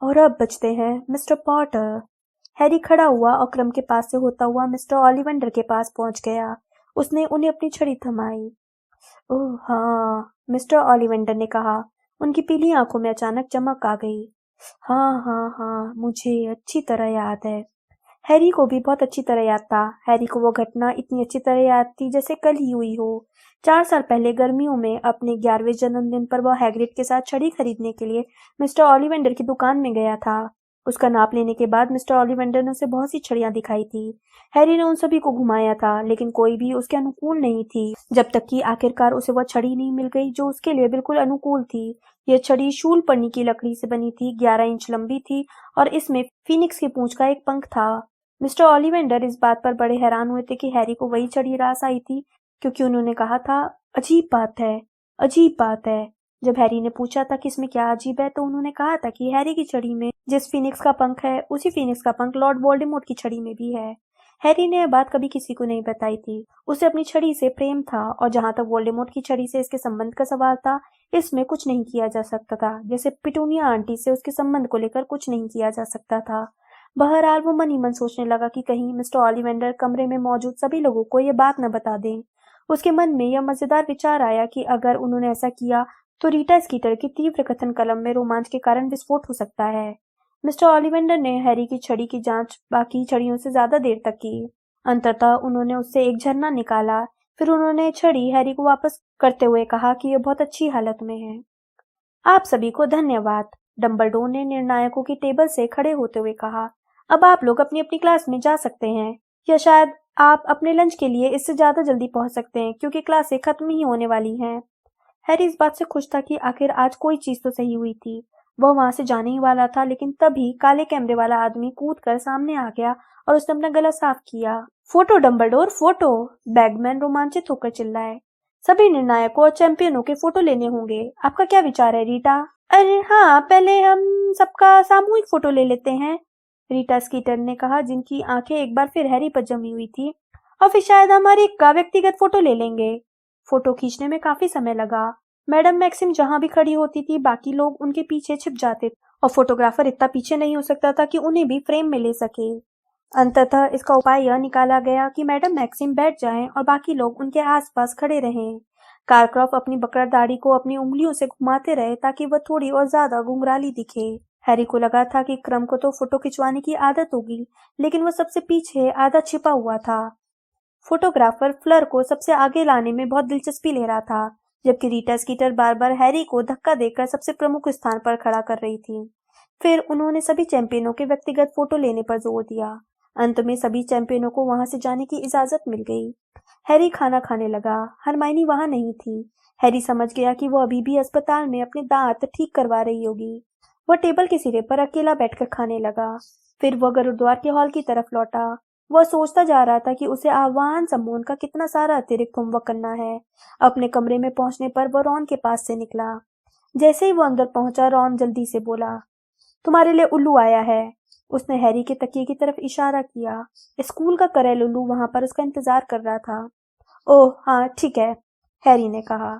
और अब बचते हैं मिस्टर पॉटर। हैरी खड़ा हुआ और क्रम के पास से होता हुआ मिस्टर ओलिवेंडर के पास पहुंच गया। उसने उन्हें अपनी छड़ी थमाई। ओह हाँ, मिस्टर ओलिवेंडर ने कहा। उनकी पीली आंखों में अचानक चमक आ गई। हाँ हाँ हाँ, मुझे अच्छी तरह याद है। हैरी को भी बहुत अच्छी तरह याद था। हैरी को वो घटना इतनी अच्छी तरह याद थी जैसे कल ही हुई हो। 4 साल पहले गर्मियों में अपने 11वें जन्मदिन पर वह हैग्रिड के साथ छड़ी खरीदने के लिए मिस्टर ओलिवेंडर की दुकान में गया था। उसका नाप लेने के बाद मिस्टर ओलिवेंडर ने उसे बहुत सी छड़ियां दिखाई थी। हैरी ने उन सभी को घुमाया था, लेकिन कोई भी उसके अनुकूल नहीं थी, जब तक कि आखिरकार उसे वह छड़ी नहीं मिल गई जो उसके लिए बिल्कुल अनुकूल थी। यह छड़ी शूलपन्नी की लकड़ी से बनी थी, 11 इंच लंबी थी और इसमें फीनिक्स की पूंछ का एक पंख था। मिस्टर ओलिवेंडर इस बात पर बड़े हैरान हुए थे कि हैरी को वही छड़ी रास आई थी, क्योंकि उन्होंने कहा था, अजीब बात है, अजीब बात है। जब हैरी ने पूछा था कि इसमें क्या अजीब है तो उन्होंने कहा था कि हैरी की छड़ी में जिस फीनिक्स का पंख है उसी फीनिक्स का पंख लॉर्ड वोल्डेमॉर्ट की छड़ी में भी है। हैरी ने यह बात कभी किसी को नहीं बताई थी। उसे अपनी छड़ी से प्रेम था और जहां तक वोल्डेमॉर्ट की छड़ी से इसके संबंध का सवाल था, इसमें कुछ नहीं किया जा सकता था, जैसे पिटूनिया आंटी से उसके संबंध को लेकर कुछ नहीं किया जा सकता था। बहरहाल वो मन ही मन सोचने लगा कि कहीं मिस्टर ओलिवेंडर कमरे में मौजूद सभी लोगों को यह बात न बता दें। उसके मन में यह मजेदार विचार आया कि अगर उन्होंने ऐसा किया तो रीटा स्कीटर की तीव्र कथन कलम में रोमांच के कारण विस्फोट हो सकता है। मिस्टर ओलिवेंडर ने हैरी की छड़ी की जांच बाकी छड़ियों से ज्यादा देर तक की। अंततः उन्होंने उससे एक झरना निकाला। फिर उन्होंने छड़ी हैरी को वापस करते हुए कहा कि यह बहुत अच्छी हालत में है। आप सभी को धन्यवाद, डंबलडोर ने निर्णायकों की टेबल से खड़े होते हुए कहा। अब आप लोग अपनी अपनी क्लास में जा सकते हैं, या शायद आप अपने लंच के लिए इससे ज्यादा जल्दी पहुंच सकते हैं क्योंकि क्लासें खत्म ही होने वाली हैं। हैरी इस बात से खुश था कि आखिर आज कोई चीज तो सही हुई थी। वह वहां से जाने ही वाला था, लेकिन तभी काले कैमरे वाला आदमी कूदकर सामने आ गया और उसने अपना गला साफ किया। Photo Dumbledore, photo! बैगमैन रोमांचित होकर चिल्लाए। सभी निर्णायकों और चैंपियनों के फोटो लेने होंगे। आपका क्या विचार है, रीटा? अरे हाँ, पहले हम सबका सामूहिक फोटो ले लेते हैं, रीटा स्कीटर ने कहा, जिनकी आंखें एक बार फिर हैरी पर जमी हुई थी। और फिर शायद हमारी का व्यक्तिगत फोटो ले लेंगे। फोटो खींचने में काफी समय लगा। मैडम मैक्सिम जहां भी खड़ी होती थी, बाकी लोग उनके पीछे छिप जाते थे और फोटोग्राफर इतना पीछे नहीं हो सकता था कि उन्हें भी फ्रेम में ले सके। अंततः इसका उपाय यह निकाला गया कि मैडम मैक्सिम बैठ जाएं और बाकी लोग उनके आसपास खड़े रहें। कारक्रॉफ अपनी बकर दाढ़ी को अपनी उंगलियों से घुमाते रहे ताकि वह थोड़ी और ज्यादा घुंघराली दिखे। हैरी को लगा था कि क्रम को तो फोटो खिंचवाने की आदत होगी, लेकिन वह सबसे पीछे आधा छिपा हुआ था। फोटोग्राफर फ्लर को सबसे आगे लाने में बहुत दिलचस्पी ले रहा था, जबकि रीटा स्कीटर बार बार हैरी को धक्का देकर सबसे प्रमुख स्थान पर खड़ा कर रही थी। फिर उन्होंने सभी चैंपियनों के व्यक्तिगत फोटो लेने पर जोर दिया। अंत में सभी चैंपियनों को वहां से जाने की इजाजत मिल गई। हैरी खाना खाने लगा। हरमाइनी वहां नहीं थी। हैरी समझ गया कि वो अभी भी अस्पताल में अपने दांत ठीक करवा रही होगी। वह टेबल के सिरे पर अकेला बैठकर खाने लगा। फिर वह गुरुद्वार के हॉल की तरफ लौटा। वह सोचता जा रहा था कि उसे आह्वान समूह का कितना सारा अतिरिक्त होमवर्क करना है। अपने कमरे में पहुंचने पर वह रॉन के पास से निकला। जैसे ही वो अंदर पहुंचा, रॉन जल्दी से बोला, तुम्हारे लिए उल्लू आया है। उसने हैरी के तकिए की तरफ इशारा किया। स्कूल का करेल उल्लू वहां पर उसका इंतजार कर रहा था। ओह हाँ, ठीक है, हैरी ने कहा।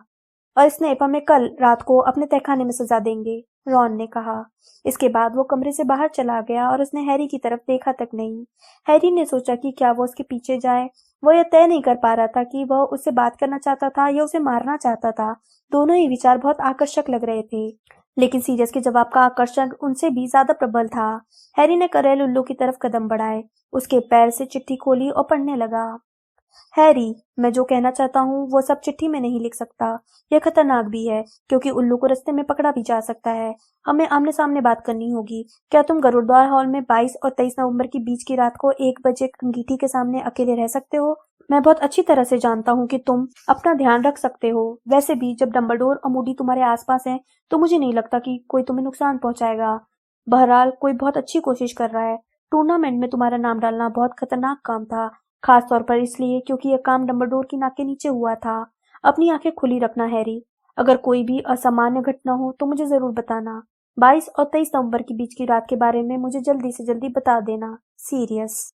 और स्नेप हमें कल रात को अपने तहखाने में सजा देंगे, रॉन ने कहा। इसके बाद वो कमरे से बाहर चला गया और उसने हैरी की तरफ देखा तक नहीं। हैरी ने सोचा कि क्या वो उसके पीछे जाए। वो यह तय नहीं कर पा रहा था कि वह उससे बात करना चाहता था या उसे मारना चाहता था। दोनों ही विचार बहुत आकर्षक लग रहे थे, लेकिन सीरियस के जवाब का आकर्षण उनसे भी ज्यादा प्रबल था। हैरी ने करेल उल्लू की तरफ कदम बढ़ाए, उसके पैर से चिट्ठी खोली और पढ़ने लगा। हैरी, मैं जो कहना चाहता हूँ वो सब चिट्ठी में नहीं लिख सकता। यह खतरनाक भी है, क्योंकि उल्लू को रास्ते में पकड़ा भी जा सकता है। हमें आमने सामने बात करनी होगी। क्या तुम गुरुद्वार हॉल में 22 और 23 नवंबर की बीच की रात को 1 बजे अंगीठी के सामने अकेले रह सकते हो? मैं बहुत अच्छी तरह से जानता हूँ कि तुम अपना ध्यान रख सकते हो। वैसे भी जब डंबलडोर और मूडी तुम्हारे आसपास हैं, तो मुझे नहीं लगता कि कोई तुम्हें नुकसान पहुंचाएगा। बहरहाल कोई बहुत अच्छी कोशिश कर रहा है। टूर्नामेंट में तुम्हारा नाम डालना बहुत खतरनाक काम था, खास तौर पर इसलिए क्योंकि यह काम डंबलडोर की नाक के नीचे हुआ था। अपनी आंखें खुली रखना हैरी। अगर कोई भी असामान्य घटना हो तो मुझे जरूर बताना। 22 और 23 नवंबर के बीच की रात के बारे में मुझे जल्दी से जल्दी बता देना। सीरियस।